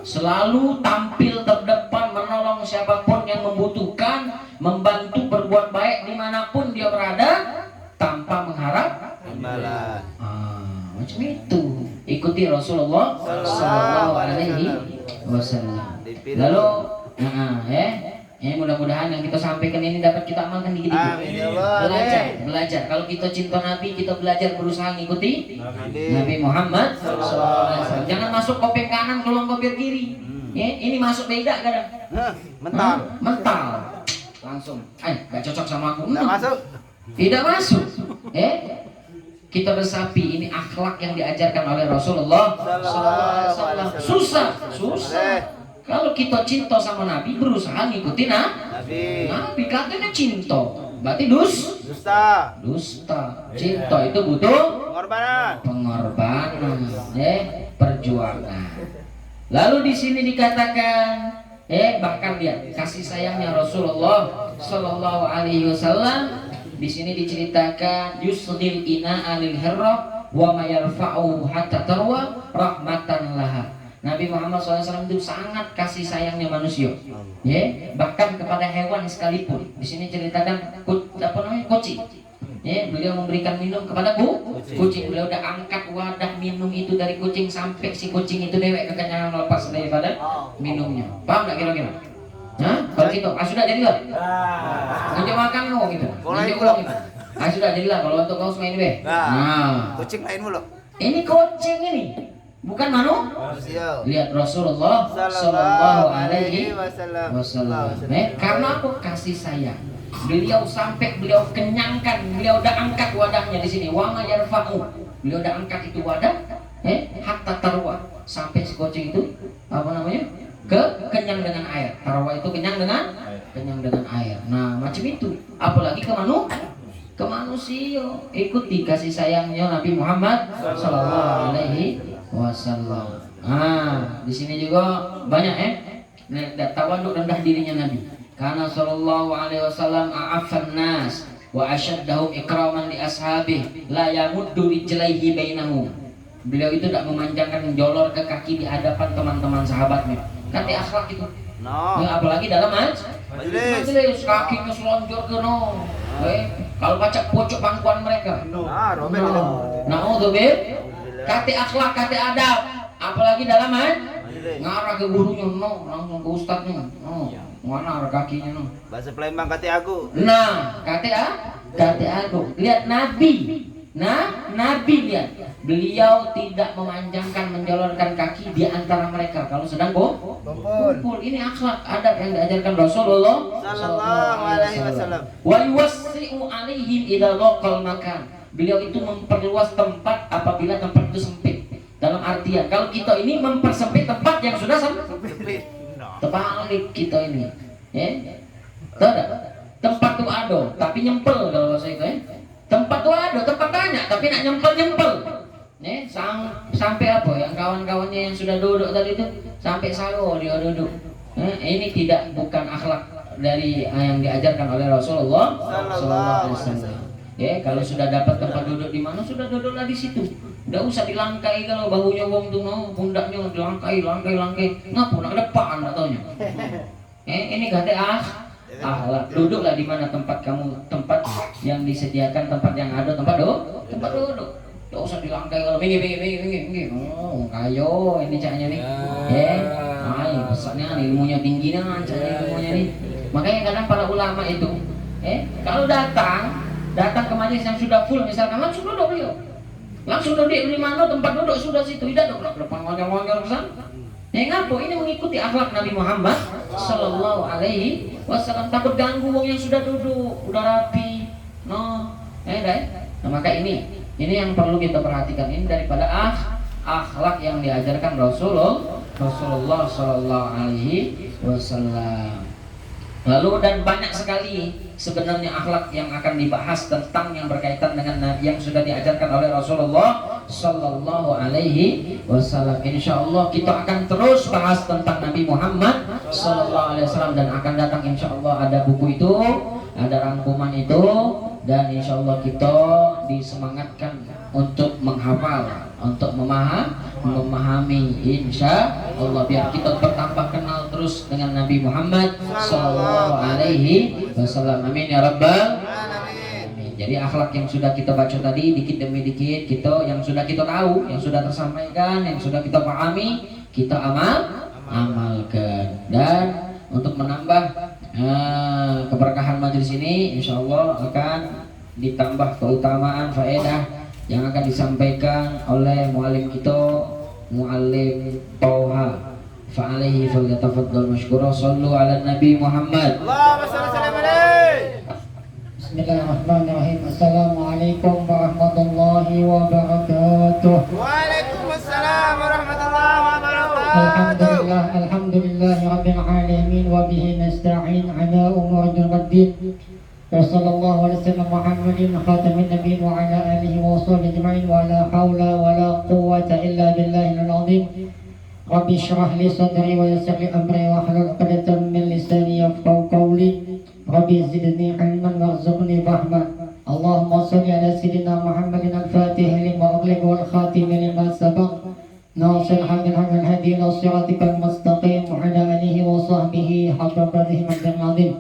Selalu tampil terdepan, menolong siapapun yang membutuhkan, membantu berbuat baik dimanapun dia berada, tanpa tanpa mengharap imbalan. Macam itu. Ikuti Rasulullah Sallallahu Alaihi Wasallam. Lalu, ini mudah-mudahan yang kita sampaikan ini dapat kita amalkan di kita. Belajar. Kalau kita cinta Nabi, kita belajar berusaha ngikuti Nabi Muhammad SAW. Jangan masuk kopeng kanan, keluar kopeng kiri. Ini masuk beda kadang. Mental. Langsung. Gak cocok sama aku. Tidak masuk. Kita resapi ini akhlak yang diajarkan oleh Rasulullah SAW. Susah. Kalau kita cinta sama Nabi, berusaha ngikutin Nabi katanya cinta, berarti dusta. Cinta itu butuh pengorbanan, perjuangan. Lalu di sini dikatakan, bahkan lihat kasih sayangnya Rasulullah Sallallahu Alaihi Wasallam. Di sini diceritakan yusdil ina alil hirra wa mayarfa'u hatta tarwa rahmatan laha. Nabi Muhammad SAW itu sangat kasih sayangnya manusia, bahkan kepada hewan sekalipun. Di sini ceritakan kucing, beliau memberikan minum kepada kucing. Beliau udah angkat wadah minum itu dari kucing sampai si kucing itu dewek kekenyangan lepas daripada minumnya. Paham nggak kira-kira? Kalau gitu, sudah jadilah. Ngajak makan lo gitu. Sudah jadilah kalau untuk kau main be. Kucing lain mulu. Ini kucing ini. Bukan manusia. Lihat Rasulullah Sallallahu Alaihi Wasallam. Karena aku kasih sayang. Beliau sampai beliau kenyangkan, beliau udah angkat wadahnya di sini. Wa ma yarfa'u. Beliau udah angkat itu wadah, hatta tarwa, sampai si kucing itu kenyang dengan air. Tarwa itu kenyang dengan air. Nah, macam itu. Apalagi ke manusia. Ikuti kasih sayangnya Nabi Muhammad Sallallahu Alaihi Wasallam. Di sini juga banyak tawaduk rendah dirinya Nabi. Karena Sallallahu Alaihi Wasallam a'affan nas wa asyaddahum ikraman li ashabih la yamuddu rijlaihi bainahum. Beliau itu tidak memanjangkan menjolor ke kaki di hadapan teman-teman sahabatnya. Kata akhlak itu. Apalagi dalam majelis kakinya selonjor ke kalau baca pojok bangkuan mereka. Kata akhlak, kata adab, apalagi dalam ngarah ke gurunya, langsung ke ustadznya, mana arah kakinya, bahasa Palembang kata aku. Kata aku. Lihat Nabi, lihat, beliau tidak memanjangkan, menjolorkan kaki di antara mereka kalau sedang kumpul. Ini akhlak, adab yang diajarkan Rasulullah Sallallahu Alaihi Wasallam. Wa yuwassi'u alaihim idza laqal makan. Beliau itu memperluas tempat apabila tempat itu sempit. Dalam artian kalau kita ini mempersempit tempat yang sudah sempit. Terbalik kita ini. Tempat itu ada tapi nyempel kalau bahasa itu. Tempat itu ada, tempat banyak tapi nak nyempel. Sampai apa yang kawan-kawannya yang sudah duduk tadi itu sampai sago dia duduk. Ini bukan akhlak dari yang diajarkan oleh Rasulullah Sallallahu Alaihi Wasallam. Kalau sudah dapat tempat duduk di mana, sudah duduklah di situ. Tidak usah dilangkai kalau bahunya wong tuh pundaknya dilangkai. Ngapu nak depan ataunya. Ini kata akhlak. Duduklah di mana tempat kamu, tempat yang disediakan, tempat yang ada, tempat duduk. Tidak usah dilangkai kalau pinggir. Kayo ini caranya nih. Besarnya ilmunya tinggi nih, ilmunya nih. Makanya kadang para ulama itu, kalau datang ke majelis yang sudah full misalkan, langsung duduk beliau. Langsung duduk di mana tempat duduk sudah situ, tidak duduk depan ngomong-ngomong kesana. Ngapo ini mengikuti akhlak Nabi Muhammad Sallallahu Alaihi Wasallam. Takut ganggu wong yang sudah duduk, udah rapi. Maka ini yang perlu kita perhatikan, ini daripada akhlak yang diajarkan Rasulullah Sallallahu Alaihi Wasallam. Lalu dan banyak sekali sebenarnya akhlak yang akan dibahas tentang yang berkaitan dengan yang sudah diajarkan oleh Rasulullah Sallallahu Alaihi Wasallam. Insya Allah kita akan terus bahas tentang Nabi Muhammad Sallallahu Alaihi Wasallam dan akan datang insya Allah ada buku itu, ada rangkuman itu, dan insya Allah kita disemangatkan untuk menghafal, untuk memahami insya Allah, biar kita bertambah kenal terus dengan Nabi Muhammad Sallallahu Alaihi Wasallam. Amin ya Rabbal Alamin. Jadi akhlak yang sudah kita baca tadi dikit demi dikit kita yang sudah kita tahu, yang sudah tersampaikan, yang sudah kita pahami, kita amalkan. Dan untuk menambah keberkahan majelis ini, insya Allah akan ditambah keutamaan faedah yang akan disampaikan oleh muallim kita, muallim Tauha. Fa'alaihi falyatafaddal mashkura. Shallu ala Nabi Muhammad. Allahumma shalli alaihi. Bismillahirrahmanirrahim. Assalamualaikum warahmatullahi wabarakatuh. Waalaikumsalam warahmatullahi wabarakatuh. Alhamdulillah rabbil alamin wa bihi nasta'in ala umuril din. Wa sallallahu alaihi wasallam Muhammadin khatamin nabiyyin wa ala alihi wa sahbihi ajma'in wa la haula wa la quwwata illa billahil azim. Rabbi shrah li sadri wa yassir li amri wa hlul 'uqdatam min lisani yafqahu qawli. Rabbi zidni ilman warzuqni fahma. Allahumma shalli ala sayyidina Muhammadin al-fatih lima ughliqa wal khatim lima sabaq. Nasir haqqil haqqil hadi ila siratikal mustaqim wa ala alihi wa sahbihi haqqa qadrihi majdan azim.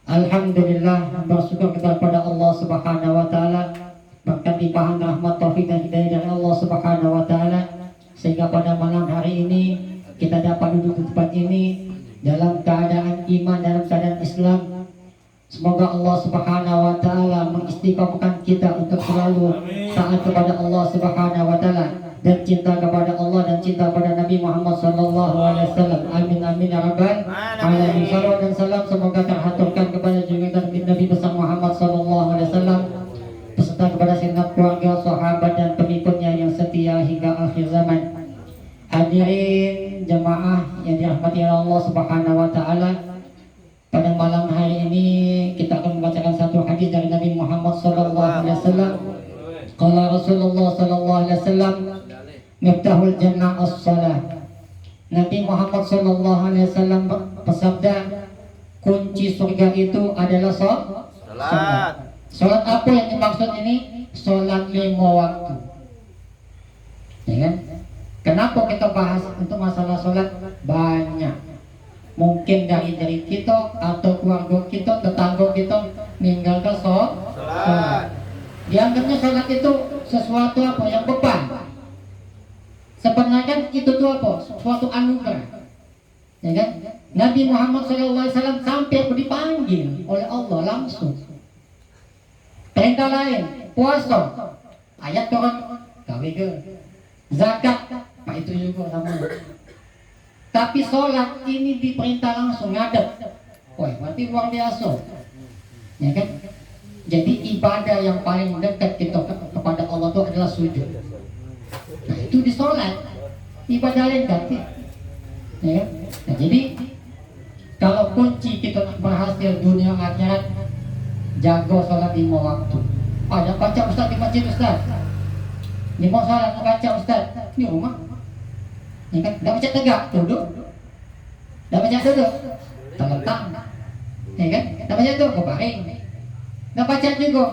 Alhamdulillah, bersyukur kita kepada Allah Subhanahu wa taala berkat limpahan rahmat taufik dan hidayah dari Allah Subhanahu wa taala sehingga pada malam hari ini kita dapat duduk di tempat ini dalam keadaan iman, dalam keadaan Islam. Semoga Allah Subhanahu wa taala mengistiqomahkan kita untuk selalu taat kepada Allah Subhanahu wa taala dan cinta kepada Allah dan cinta pada Nabi Muhammad sallallahu alaihi wasallam. Amin amin ya rabbal alamin. Salawat dan salam semoga terhaturkan kepada junjungan Nabi besar Muhammad sallallahu alaihi wasallam beserta kepada segenap keluarga, sahabat dan pengikutnya yang setia hingga akhir zaman. Hadirin jemaah yang dirahmati Allah Subhanahu wa taala, pada malam hari ini kita akan membacakan satu hadis dari Nabi Muhammad sallallahu alaihi wasallam. Qala Rasulullah sallallahu alaihi wasallam, miftahul jannah as-shalah. Nabi Muhammad sallallahu alaihi wasallam bersabda, kunci surga itu adalah salat. Salat apa yang dimaksud ini? Salat 5 waktu. Ya kan? Kenapa kita bahas untuk masalah salat? Banyak. Mungkin dari kita atau keluarga kita, tetangga kita meninggalkan sholat. Dianggapnya sholat itu sesuatu apa yang beban. Sebenarnya itu tuh apa? Suatu anugerah. Ya kan? Nabi Muhammad SAW sampai dipanggil oleh Allah langsung. Perintah lain, puasa, ayat turun, gawe ke, zakat, pak itu juga namanya. Tapi sholat ini diperintah langsung ngadep. Wah, berarti luar biasa. Ya kan? Jadi ibadah yang paling dekat kita kepada Allah itu adalah sujud. Nah, itu di sholat. Ibadah lain ganti. Ya kan? Nah, jadi kalau kunci kita berhasil dunia akhirat, jaga sholat 5 waktu. Ada baca ustaz di masjid ustaz. 5 sholat baca ustaz di rumah. Ya kan? Dah baca tegak, duduk. Dah baca duduk, terlentang. Ya kan? Dah baca duduk, berbaring. Dah baca juga,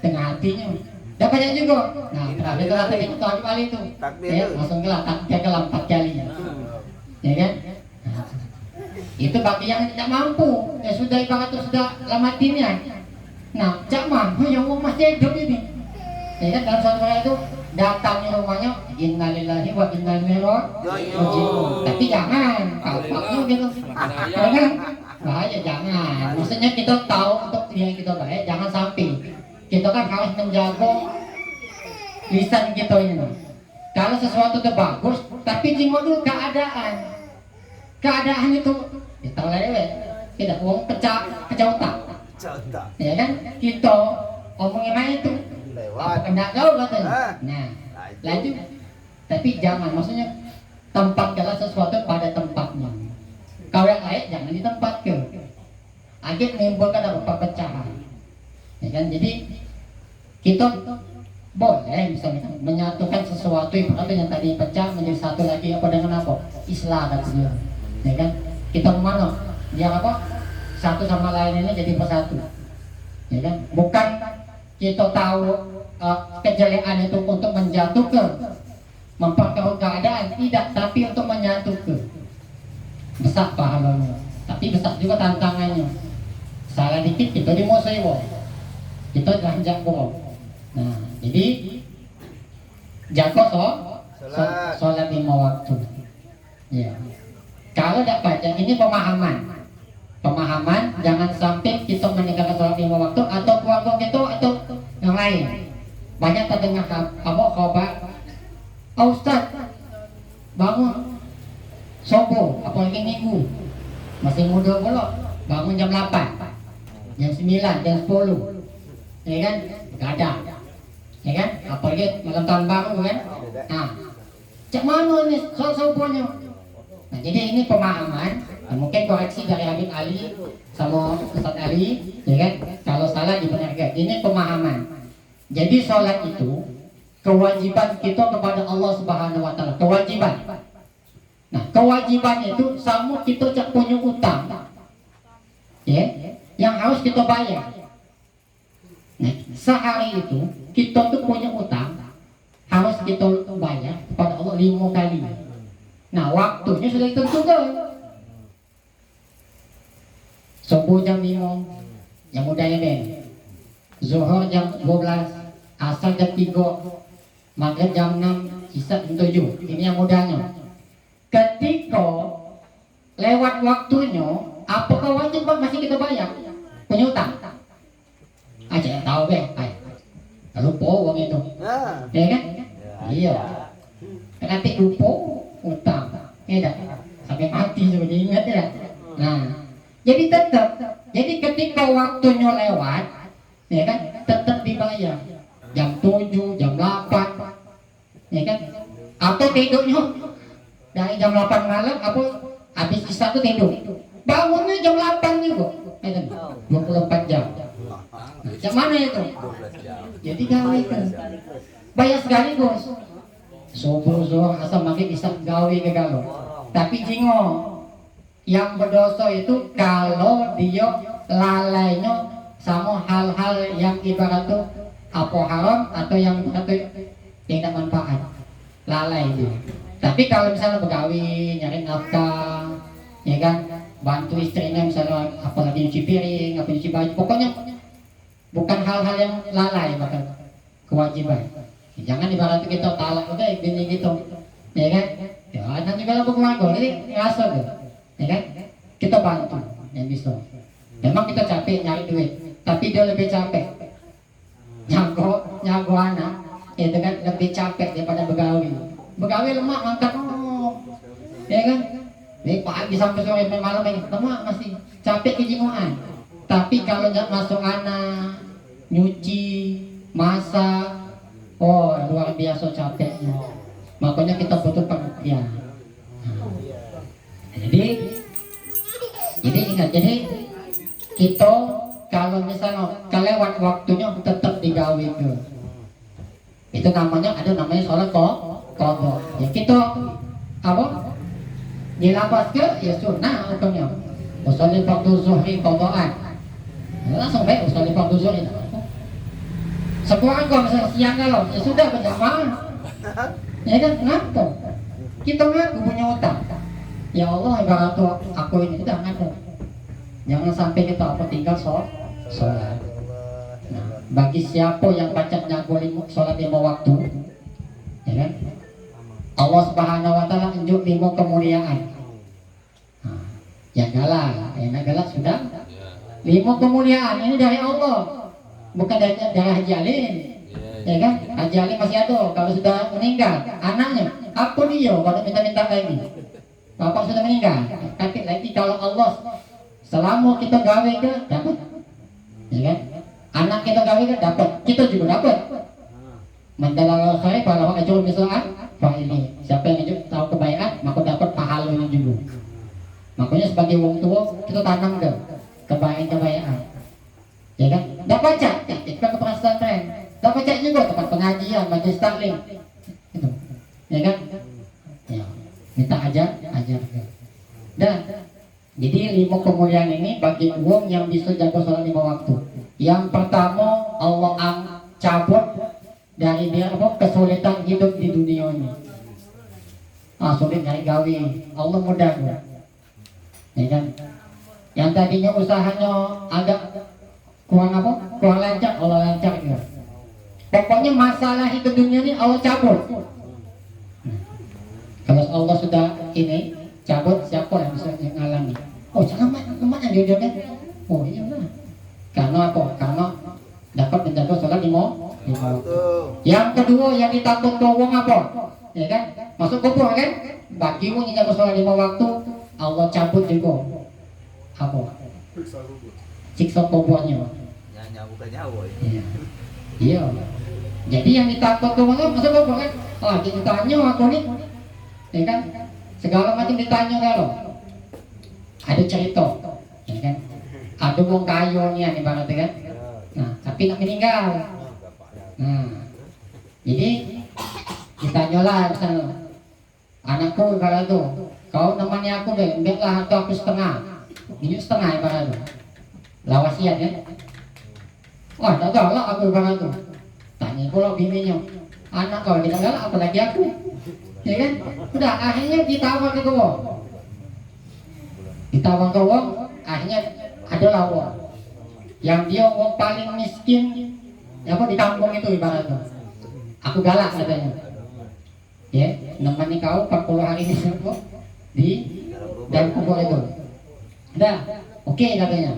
tengah hatinya. Dah baca juga. Nah, terakhir kalau tadi itu tujuh kali itu. Ya, langsung takbir ke 4 kali. Ya kan? Nah, itu bagi yang tidak mampu. Ya sudah ibarat itu sudah lama timnya. Nah, jak mampu yang masih hidup ini. Ya kan? Dalam suatu hari itu datang di rumahnya, innalillahi wa inna ilaihi raji'un. Tapi jangan kapaknya gitu. Jangan. Bahaya jangan. Maksudnya kita tahu untuk yang kita baik, jangan sampai. Kita kan harus menjaga lisan kita ini. Kalau sesuatu itu bagus, tapi tengok dulu keadaan. Keadaan itu kita lewat. Tidak uang pecah otak. Ya kan? Kita omongin aja itu. Apa kena kau katanya. Nah, lanjut. Tapi jangan, maksudnya tempatkanlah sesuatu pada tempatnya. Kau yang lain jangan ditempatkan. Akhirnya menimbulkan apa perpecahan. Ya kan? Jadi kita boleh misalnya menyatukan sesuatu yang tadi pecah menjadi satu lagi apa dengan apa? Islam katanya. Ya kan? Kita mana? Biar apa? Satu sama lain ini jadi bersatu. Ya kan? Bukan kita tahu kejelekan itu untuk menjatuhkan, memperkeruh keadaan, tidak, tapi untuk menyatukan. Besar pahalanya, tapi besar juga tantangannya. Salah dikit kita dimusuhi. Kita dah jago. Nah, jadi jago sholat 5 waktu. Ya. Kalau tidak baca ini pemahaman, jangan sampai kita meninggalkan sholat 5 waktu atau keluarga kita atau yang lain. Banyak terdengar khabar, Ustaz bangun subuh, apalagi minggu, masih muda pula, bangun jam 8, jam 9, jam 10, ya kan, begadang, ya kan, apalagi malam tahun baru kan. Nah, cak mana nih soal subuhnya? Nah, jadi ini pemahaman, mungkin koreksi dari Habib Ali sama Ustaz Ali, ya kan, kalau salah dibenarkan. Ini pemahaman. Jadi sholat itu kewajiban kita kepada Allah Subhanahu wa taala, kewajiban. Nah, kewajiban itu sama kita cak punya utang. Ya, yang harus kita bayar. Nah, sehari itu kita tuh punya utang harus kita bayar kepada Allah 5 kali. Nah, waktunya sudah ditentukan. Subuh jam 5, yang mudahnya Ben. Zuhur jam 12, asar jam 3, maghrib jam 6, isya jam 7. Ini yang mudahnya. Ketika lewat waktunya, apakah wajib masih kita bayar? Punya utang? Aja yang tahu be. Lupa uang itu. Ya kan? Iya. Nanti lupa utang. Ya dah. Sampai mati sudah ingat ya. Nah, jadi tetap. Jadi ketika waktunya lewat, ya kan, tetap dibayar jam 7, jam 8, ya kan, atau tidurnya dari jam 8 malam, apa habis isya itu tidur, bangunnya jam 8 juga, ya kan, 24 jam. Nah, jam mana itu? Jadi gawe kan, bayar sekaligus, subuh, zuhur, asar, maghrib, isya, gawe ke galau. Tapi jingo, yang berdosa itu kalau dia lalainya sama hal-hal yang ibarat tuh apa haram atau yang tidak manfaat, lalai dia. Tapi kalau misalnya begawi, nyari nafkah, ya kan, bantu istrinya misalnya apalagi nyuci piring, apa nyuci baju, pokoknya bukan hal-hal yang lalai, bahkan kewajiban. Jangan ibarat kita talak udah gini gitu, ya kan? Ya nanti kalau berkeluarga ini ngerasa tuh, ya kan? Kita bantu yang bisa. Memang kita capek nyari duit, tapi dia lebih capek nyago anak, itu kan lebih capek daripada begawi. Begawi lemak angkat, ya kan? Ini pagi sampai sore malam ini lemak masih capek kejinguan. Tapi kalau nggak masuk anak, nyuci, masak, oh luar biasa capeknya. Makanya kita butuh pengertian. Jadi ingat, jadi kita kalau misalnya kelewat waktunya tetap digawe ke. Itu namanya sholat qadha. Ya kita apa? Dilapas ke ya sunnah hukumnya. Usolli fardhu zuhri qadhaan. Langsung baik usolli fardhu zuhri. Sekurang kalau misalnya siang kalau ya sudah berjamaah. Ya kan ngaku. Kita ngaku punya utang. Ya Allah ibarat aku ini sudah ngaku. Jangan sampai kita apa tinggal sholat. Nah, bagi siapa yang bacanya sholat 5 waktu, ya kan? Allah Subhanahu wa taala unjuk 5 kemuliaan. Nah, yang galak sudah 5 kemuliaan ini dari Allah, bukan dari Haji Alim, ya kan? Haji Alim masih ada, kalau sudah meninggal anaknya, apa dia kalau minta-minta lagi? Bapak sudah meninggal, tapi lagi kalau Allah selama kita gawe ke dapat, ya kan? Anak kita gawe ke dapat, kita juga dapat. Mandalal khair kalau ajur misalan, ini siapa yang ajur tahu kebaikan, maka dapat pahalanya juga. Makanya sebagai wong tua kita tanam ke kebaikan, ya kan? Dapat baca, kita ke pesantren, dapat baca juga tempat pengajian, majelis taklim, gitu, ya kan? Ya, minta ajar. Dan jadi 5 kemuliaan ini bagi wong yang bisa jaga sholat 5 waktu. Yang pertama Allah cabut dari dia kesulitan hidup di dunia ini. Sulit nyari gawe, Allah mudah ya kan? Yang tadinya usahanya agak kurang apa? Kurang lancar, Allah lancar juga. Pokoknya masalah hidup dunia ini Allah cabut. Kalau Allah sudah ini cabut, siapa yang bisa mengalami? Oh, jangan lemah yang jodohnya. Oh iya lah. Karena apa? Karena dapat menjaga sholat lima. Yang kedua yang ditakut wong apa? Ya kan? Masuk kubur kan? Bagimu yang jaga sholat 5 waktu, Allah cabut juga. Apa? Siksa kuburnya. Bukan nyawa. Iya. Iya. Jadi yang ditakut wong apa? Masuk kubur kan? Ah, ditanya aku nih. Ya kan? Segala macam ditanya kalau. Ada cerita, ya kan? Ada wong kayu nih ibaratnya kan? Nah, tapi nak meninggal. Nah, jadi ditanyalah misalnya, anakku kalau itu, kau nemani aku deh, ambillah harta aku setengah, ini setengah ibaratnya. Lawasiat ya? Oh, tak tahu lah aku ibaratnya. Tanya pula bininya, anak kau kita galak apalagi aku, ya kan? Udah akhirnya ditawar ke kau. Ditawar ke wong, akhirnya ada lawan yang dia wong paling miskin ya apa di kampung itu ibaratnya. Aku galak katanya, ya nemani kau 40 hari ini di dalam kubur itu. Dah, oke katanya.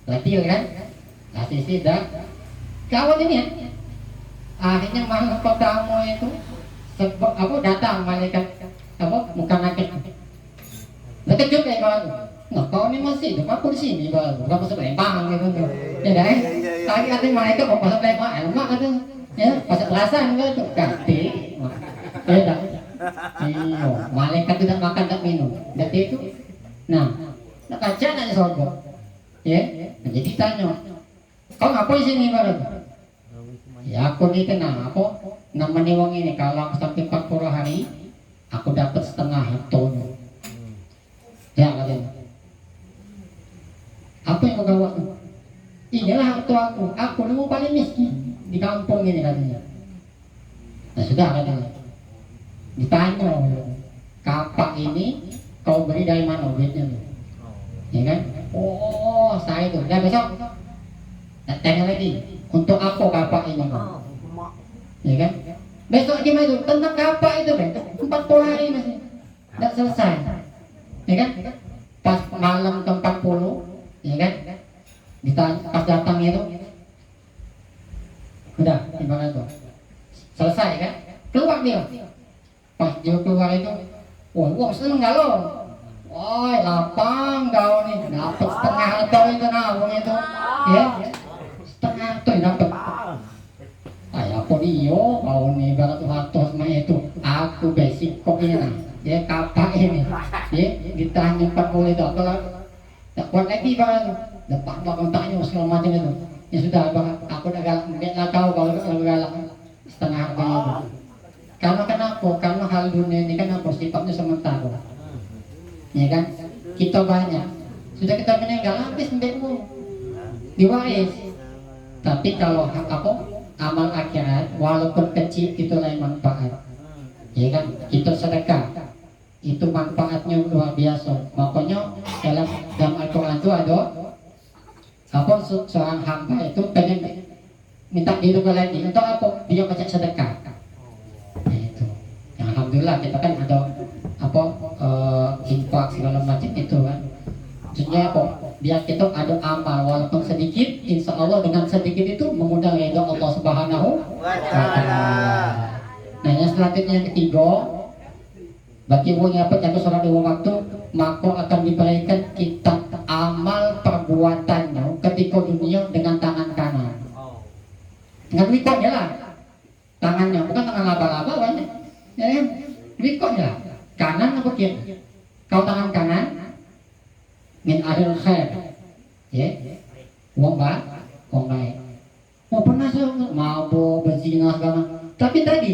Latil kan, latih dah. Kawan ini ya, akhirnya malam pertama itu sebab apa datang malaikat apa muka nakit. Terkejut kayak baru. Nah, kau ini masih hidup, aku di sini baru. Kamu selempang gitu tuh. Ya dah. Tadi katanya malaikat mau pasang selempang, emak katanya. Ya, pasang kelasan gitu. Ganti. Ya dah. Iyo, malaikat tidak makan tak minum. Jadi itu. Nah, nak kaca nak sorga. Ya, nah, jadi tanya. Kau ngapain sini baru? Ya aku ni tenang. Aku namanya wong ini kalau sampai 40 hari, aku dapat setengah hartanya. Ya katanya. Apa yang kau bawa? Inilah harta aku. Aku ni paling miskin di kampung ini katanya. Nah sudah katanya. Ditanya, kapak ini kau beri dari mana duitnya? Ya kan? Oh saya itu. Dah besok. Tanya lagi. Untuk apa kapak ini kau? Ya kan? Besok gimana itu? Tentang kapak itu kan? 40 hari masih. Tak selesai. Ya kan? Pas malam ke-40, ya kan? Ditanya, pas datang itu, udah, gimana tuh? Selesai kan? Keluar dia. Pas dia keluar itu, wah seneng gak lo? Woi, lapang kau nih, dapat setengah atau itu nabung itu, ya? Setengah atau dapat. Ayah aku dia, kau nih barat waktu sama itu, aku basic kok ini nah. Ya kapak ini, ya ditanya 40 itu, kalau tak kuat lagi bang, dapat bakal tanya segala macam itu. Ya sudah bang, aku dah galak, nggak tahu kalau galak setengah harganya itu. Karena kenapa? Karena hal dunia ini kan apa sifatnya sementara, ya kan? Kita banyak, sudah kita meninggal habis mbekmu, diwaris. Tapi kalau apa amal akhirat, walaupun kecil itu lain manfaat, ya kan? Kita sedekah. Itu manfaatnya luar biasa. Makanya dalam Al-Quran itu ada apa seorang hamba itu pengen minta dihidup lagi untuk apa? Dia baca sedekah. Nah, itu. Ya, alhamdulillah kita kan ada apa infak segala macam itu kan. Maksudnya apa? Biar kita ada amal walaupun sedikit, insya Allah dengan sedikit itu mengundang ridho Allah Subhanahu wa Ta'ala. Nah, yang selanjutnya yang ketiga, bagi yang jaga sholat 5 waktu, maka akan diberikan kitab amal perbuatannya ketika dunia dengan tangan kanan. Dengan wikotnya lah, tangannya bukan tangan laba-laba banyak, ya kan? Wikotnya kanan apa kiri? Kau tangan kanan, min adil khair, ya, uang baik. Mau pernah mabuk, berzina segala, tapi tadi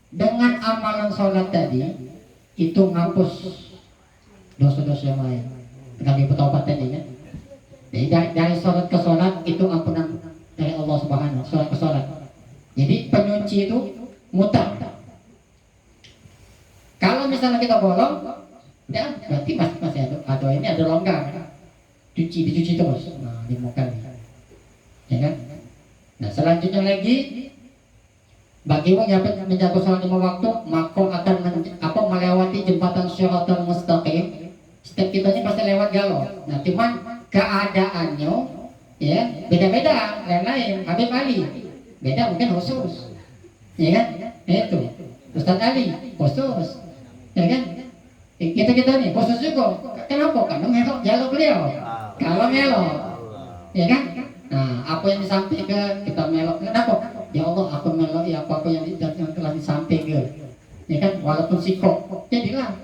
dengan amalan sholat tadi itu ngapus dosa-dosa yang lain dengan bertobat tadi ya. Jadi dari sholat ke sholat itu ampunan dari Allah Subhanahu, sholat ke sholat. Jadi penyuci itu mutar. Kalau misalnya kita bolong, ya berarti masih ada ini ada longgar. Dicuci terus. Nah, di muka ini. ya kan? Nah selanjutnya lagi, bagi orang yang menjaga sholat 5 waktu, maka akan melewati jembatan Shiratal Mustaqim. Setiap kita ini pasti lewat galau. Nah cuman keadaannya ya beda-beda, lain-lain. Habib Ali beda, mungkin khusus, ya kan? Itu Ustaz Ali khusus, ya kan? Kita nih khusus juga. Kenapa? Karena melok jalur beliau. Kalau melok, ya kan? Nah, apa yang disampaikan kita melok. Kenapa? Ya Allah, aku melok ya apa yang telah disampaikan. Ya kan? Walaupun sikok, jadilah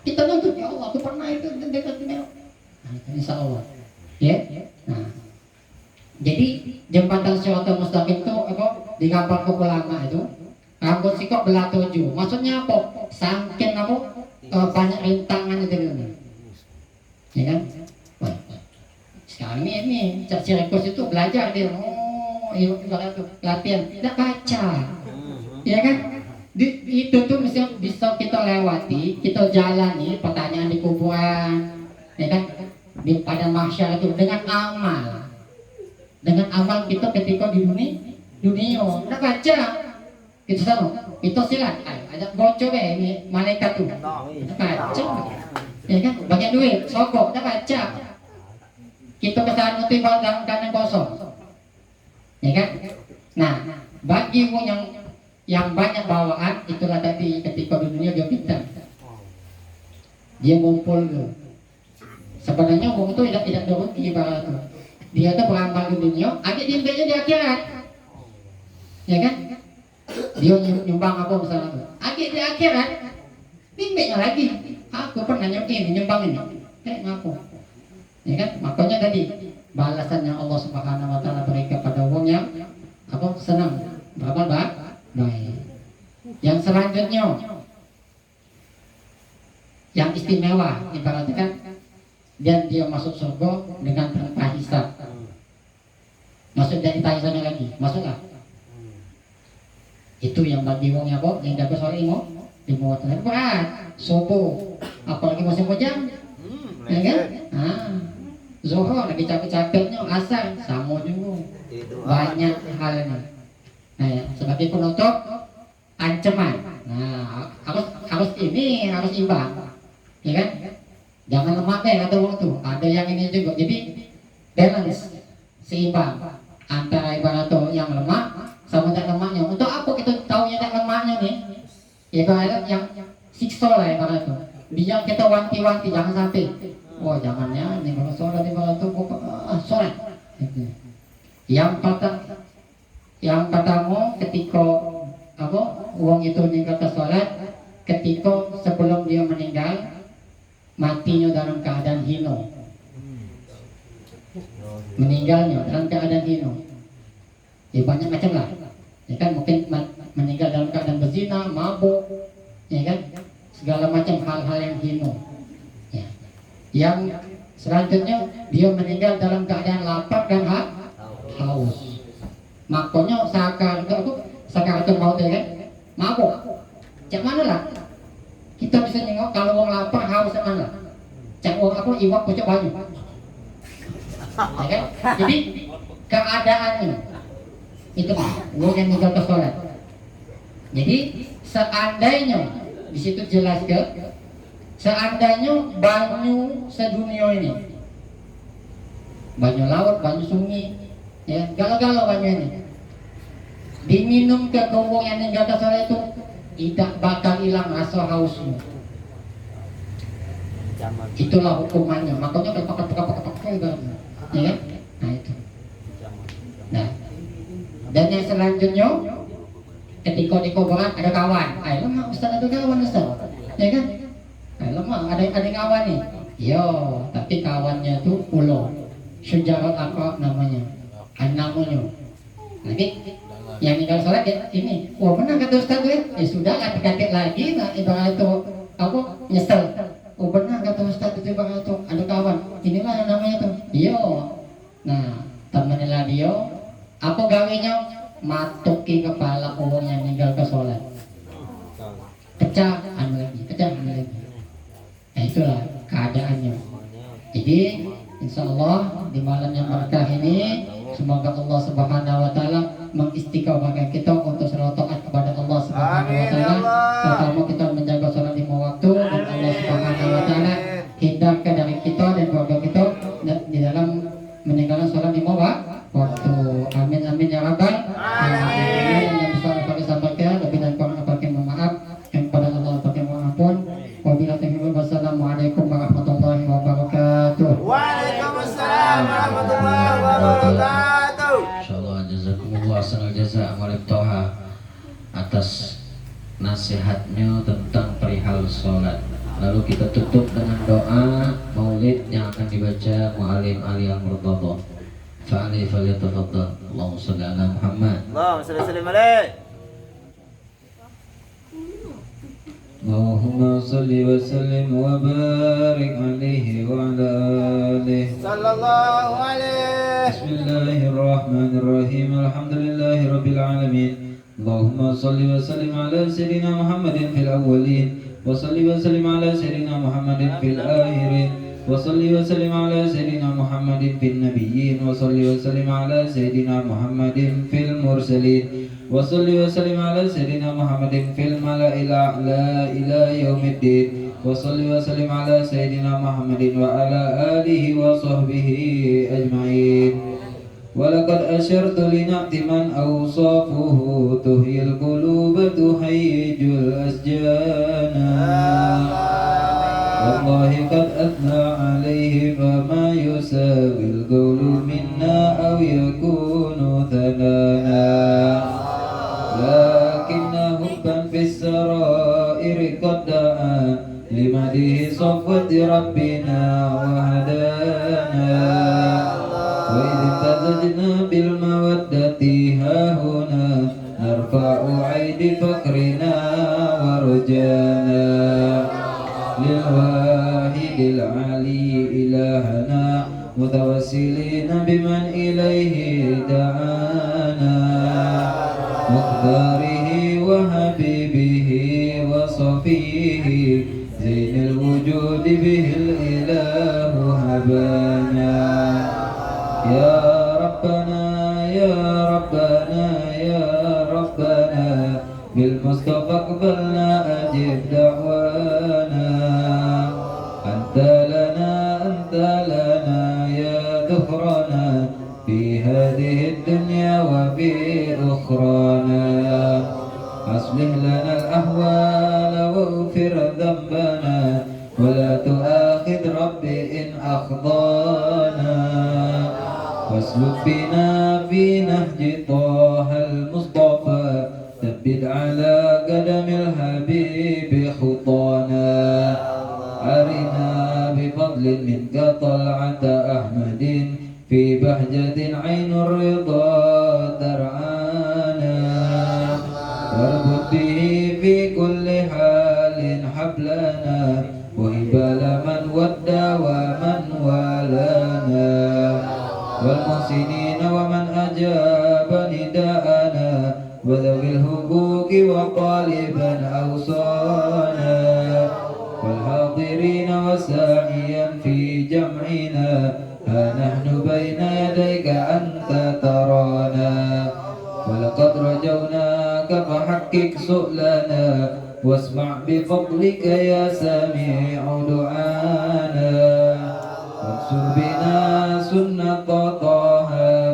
kita nuntut ya Allah. Aku pernah itu dekat melok. Nah, itu insya Allah. Ya. Nah, jadi jembatan Shiratal Mustaqim itu apa? Digambar ke ulama itu. Rambut sikok belah 7. Maksudnya apa? Saking apa? Banyak rintangan itu dulu, ya kan? Wah, sekarang ini Cak Sirkus itu belajar dia, latihan, tidak baca, ya kan? Itu tuh bisa kita lewati, kita jalani pertanyaan di kuburan, ya kan? Di pada mahsyar itu dengan amal kita ketika di dunia, tidak baca. Itu sama, itu silat. Ada bocor ini malaikat tuh. Baca, ya kan? Banyak duit, sokok, kita baca. Kita kesana tuh dalam keadaan kosong, ya kan? Nah, bagi yang banyak bawaan, itulah tadi ketika di dunia dia pintar. Dia ngumpul tuh. Sebenarnya uang itu tidak rugi ibarat tuh. Dia tuh beramal di dunia, agak diambilnya di akhirat, ya kan? Dia nyumbang apa misalnya tuh, akhir di akhirat bimbingnya lagi, aku pernah nyumbang ini, ngaku, ya kan? Makanya tadi balasan yang Allah Subhanahu Wa Taala berikan pada orang yang apa senang beramal baik. Yang selanjutnya, yang istimewa, ibaratnya kan, dan dia masuk surga dengan tanpa hisab. Masuk dari tanya lagi, masuklah. Itu yang bagi wong ya kok, yang jaga sore lima waktu berat, subuh, apalagi musim hujan, ya kan? Zuhur lagi capek-capeknya, asar sama juga, banyak hal ini. Nah, ya, sebagai penutup ancaman, nah harus imbang, ya kan? Jangan lemak kata wong tuh, ada yang ini juga, jadi balance, seimbang antara ibarat yang lemah sama tak lemaknya. Untuk apa kita tahunya tak lemaknya nih? Ibarat yang siksa lah ibarat itu. Dia kita wanti-wanti jangan sampai. Oh jangannya nih kalau sholat ibarat itu sholat. Yang pertama ketika apa uang itu nih kata sholat, ketika sebelum dia meninggal matinya dalam keadaan hino. Meninggalnya dalam keadaan hino. Ya banyak macam lah, ya kan? Mungkin meninggal dalam keadaan berzina, mabuk, ya kan? Segala macam hal-hal yang hina. Ya. Yang selanjutnya dia meninggal dalam keadaan lapar dan haus. Makanya sakaratul maut ya kan? Mabuk. Cak mana lah? Kita bisa nengok kalau orang lapar haus cak mana? Cak orang apa? Iwak pucuk baju. Ya kan? Jadi keadaannya itu uang yang meninggal ke sholat. Jadi seandainya di situ jelas ke, seandainya banyu sedunia ini, banyu laut, banyu sungai, ya galau-galau banyu ini, diminum ke uang yang meninggal ke sholat itu tidak bakal hilang rasa hausnya. Itulah hukumannya. Makanya pakai ya kan? Nah itu. Nah. Dan yang selanjutnya ketika di kuburan ada kawan, lemah Ustaz, ada kawan Ustaz, ya kan? Lemah ada kawan nih, yo tapi kawannya tuh ulo, Syujarat apa namanya, namanya. Nanti yang meninggal sholat ya ini, wah benar kata Ustaz gue, ya sudah lah dikaget lagi, nah ibarat itu aku nyesel, oh benar kata Ustaz itu ibarat itu ada kawan, inilah yang namanya tuh, yo, nah temennya dia. Apa gawenya? Matuki kepala orang yang meninggal ke sholat. Pecah lagi. Nah itulah keadaannya. Jadi insya Allah di malam yang berkah ini semoga Allah Subhanahu wa taala mengistiqomahkan kita untuk selalu taat kepada Allah Subhanahu wa taala. Terutama kita menjaga sholat 5 waktu dan Allah Subhanahu wa taala hindarkan dari kita dan keluarga kita di dalam meninggalkan sholat 5 waktu. Amin amin ya rabbal alamin. Yang bisa kami sampaikan lebih dan kurang pakai mohon maaf. Yang kepada Allah pakai mohon ampun. Wabillahi taufiq. Wassalamualaikum warahmatullahi wabarakatuh. Waalaikumsalam warahmatullahi wabarakatuh. Insyaallah jazakumullah sanal jaza Walid Toha atas nasihatnya tentang perihal sholat. Lalu kita tutup dengan doa maulid yang akan dibaca mu'alim Ali Al-Murtadha. Fa'ali falyatafaddal. Allahumma shalli ala Muhammad. Allahumma salli sallim alaih. Allahumma salli wa sallim wa barik alaihi wa ala alihi. Sallallahu alaihi. Bismillahirrahmanirrahim. Alhamdulillahi rabbil alamin. Allahumma salli wa sallim ala sayyidina Muhammadin fil awwalin wa salli wa sallim ala sayyidina Muhammadin fil akhirin wa salli wa sallim ala sayyidina Muhammadin fil nabiyyin wa salli wa sallim ala sayyidina Muhammadin fil mursalin wa salli wa sallim ala sayyidina Muhammadin fil mala'il a'la ila yaumiddin wa salli wa sallim ala sayyidina Muhammadin wa ala alihi wa sahbihi ajma'in. ولقد أشرت لنعت من أوصافه تحيي القلوب تهيج الأسجان والله قد أثنى عليه فما يساوي القول منا أو يكون ثنانا لكن حبا في السرائر قد دعا لمديه صفوة ربنا وهدانا وإذ امتزجنا بالمودة هاهنا نرفع عيد فقرنا ورجانا للواحد العلي إلهنا متوسلين بمن إليه دعانا مختاره وحبيبه وصفيه زين الوجود به الإله هبانا يا ربنا يا ربنا يا ربنا بالمصطفى اقبلنا أجب دعوانا أنت لنا يا ذخرنا في هذه الدنيا وفي أخرانا أصلح لنا الأحوال واغفر ذنبنا ولا تؤاخذ ربي إن أخطانا واسلك بنا في نهج طه المصطفى ثبت على قدم الحبيب خطانا أرنا بفضل منك طلعة أحمد في بهجة عين الرضا ترعانا واربط به في كل حال حبلنا وهبال من ودى ومن والانا والمحسنين ومن أجاب نداءنا وذوي الحقوق وطالبا أوصانا والحاضرين وساعيا في جمعنا ها نحن بين يديك أنت ترانا ولقد رجوناك فحقق سؤلنا واسمع بفضلك يا سميع دعانا وانصر بنا سنة طه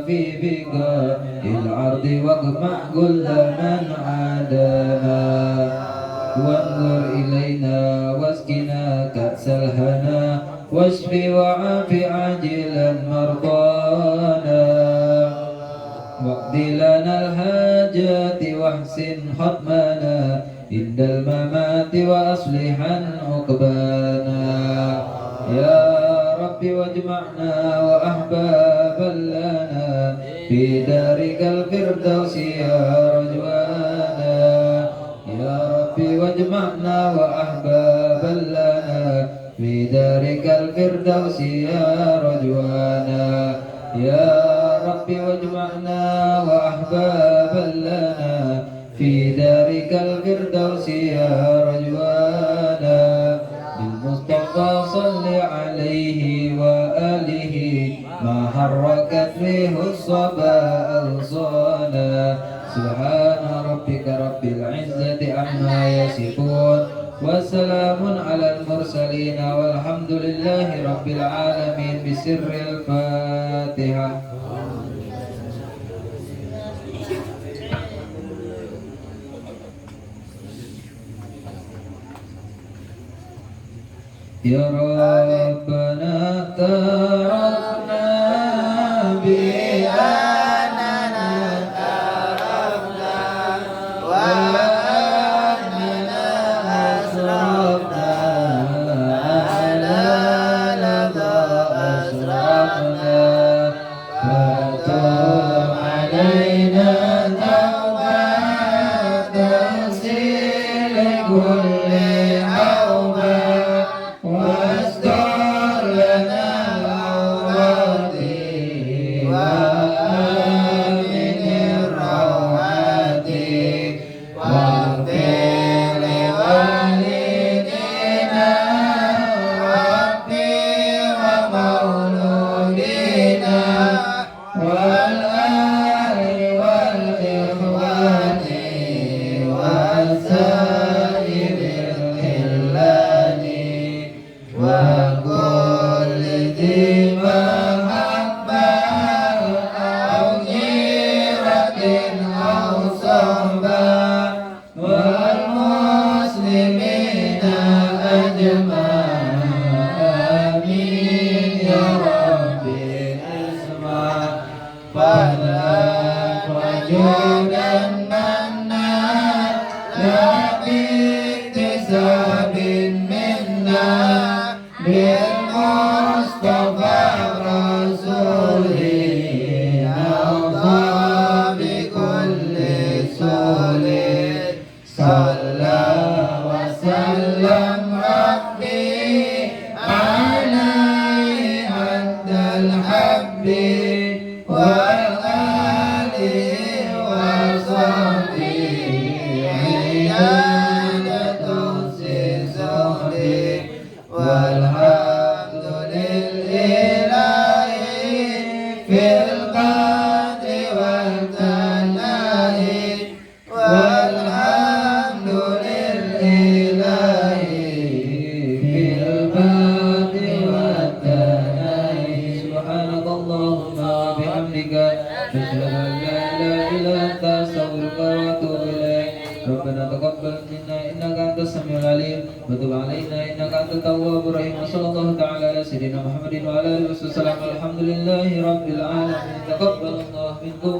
في بقاء العرض واقمع كل من عادانا وانظر إلينا واسقنا كأس الهنا واشف وعاف عاجلا مرضانا واقض لنا الحاجات واحسن ختمنا عند الممات وأصلحا عقبانا يا رب واجمعنا وأحبابا لنا في دارك الفردوس يا رجوانا يا رب واجمعنا وأحبابا لنا في دارك الفردوس يا رجوانا يا رب واجمعنا وأحبابا لنا في دارك الفردوس يا رجوانا بالمصطفى صل عليه وآله ما حركت فيه الصبا عما يصفون وسلام على المرسلين والحمد لله رب العالمين بسر الفاتحة. يا ربنا اعترفنا بأننا أعرفنا وأننا أسرفنا على لظى أسرفنا فتب علينا توبة تغسل كل حوبة واستر لنا العورات وآمن الروعات واغفر لوالدينا ربي ومولودينا والآل والإخوان وسائر الخلان وكل ذي محبة أو غيرة أو صحبة والمسلمين أجمعين آمين يا ربي اسمع فلا وجودا منا لا باكتساب منا بالمصطفى رسوله أوصى بكل سول صلى وسلم ربي عليه عند الحب والآل وصحبه عيادة سيزولي والحمد لله في القدر والثناء والحمد لله في القدر والثناء. سبحانك اللهم وبحمدك أشهد أن لا إله إلا أنت أستغفرك وأتوب إليك. ربنا تقبل منا إنك أنت السميع العليم وتب علينا إنك أنت التواب الرحيم. وصلى الله تعالى على سيدنا محمد وعلى آله وصحبه وسلم. الحمد لله رب العالمين. تقبل الله منكم.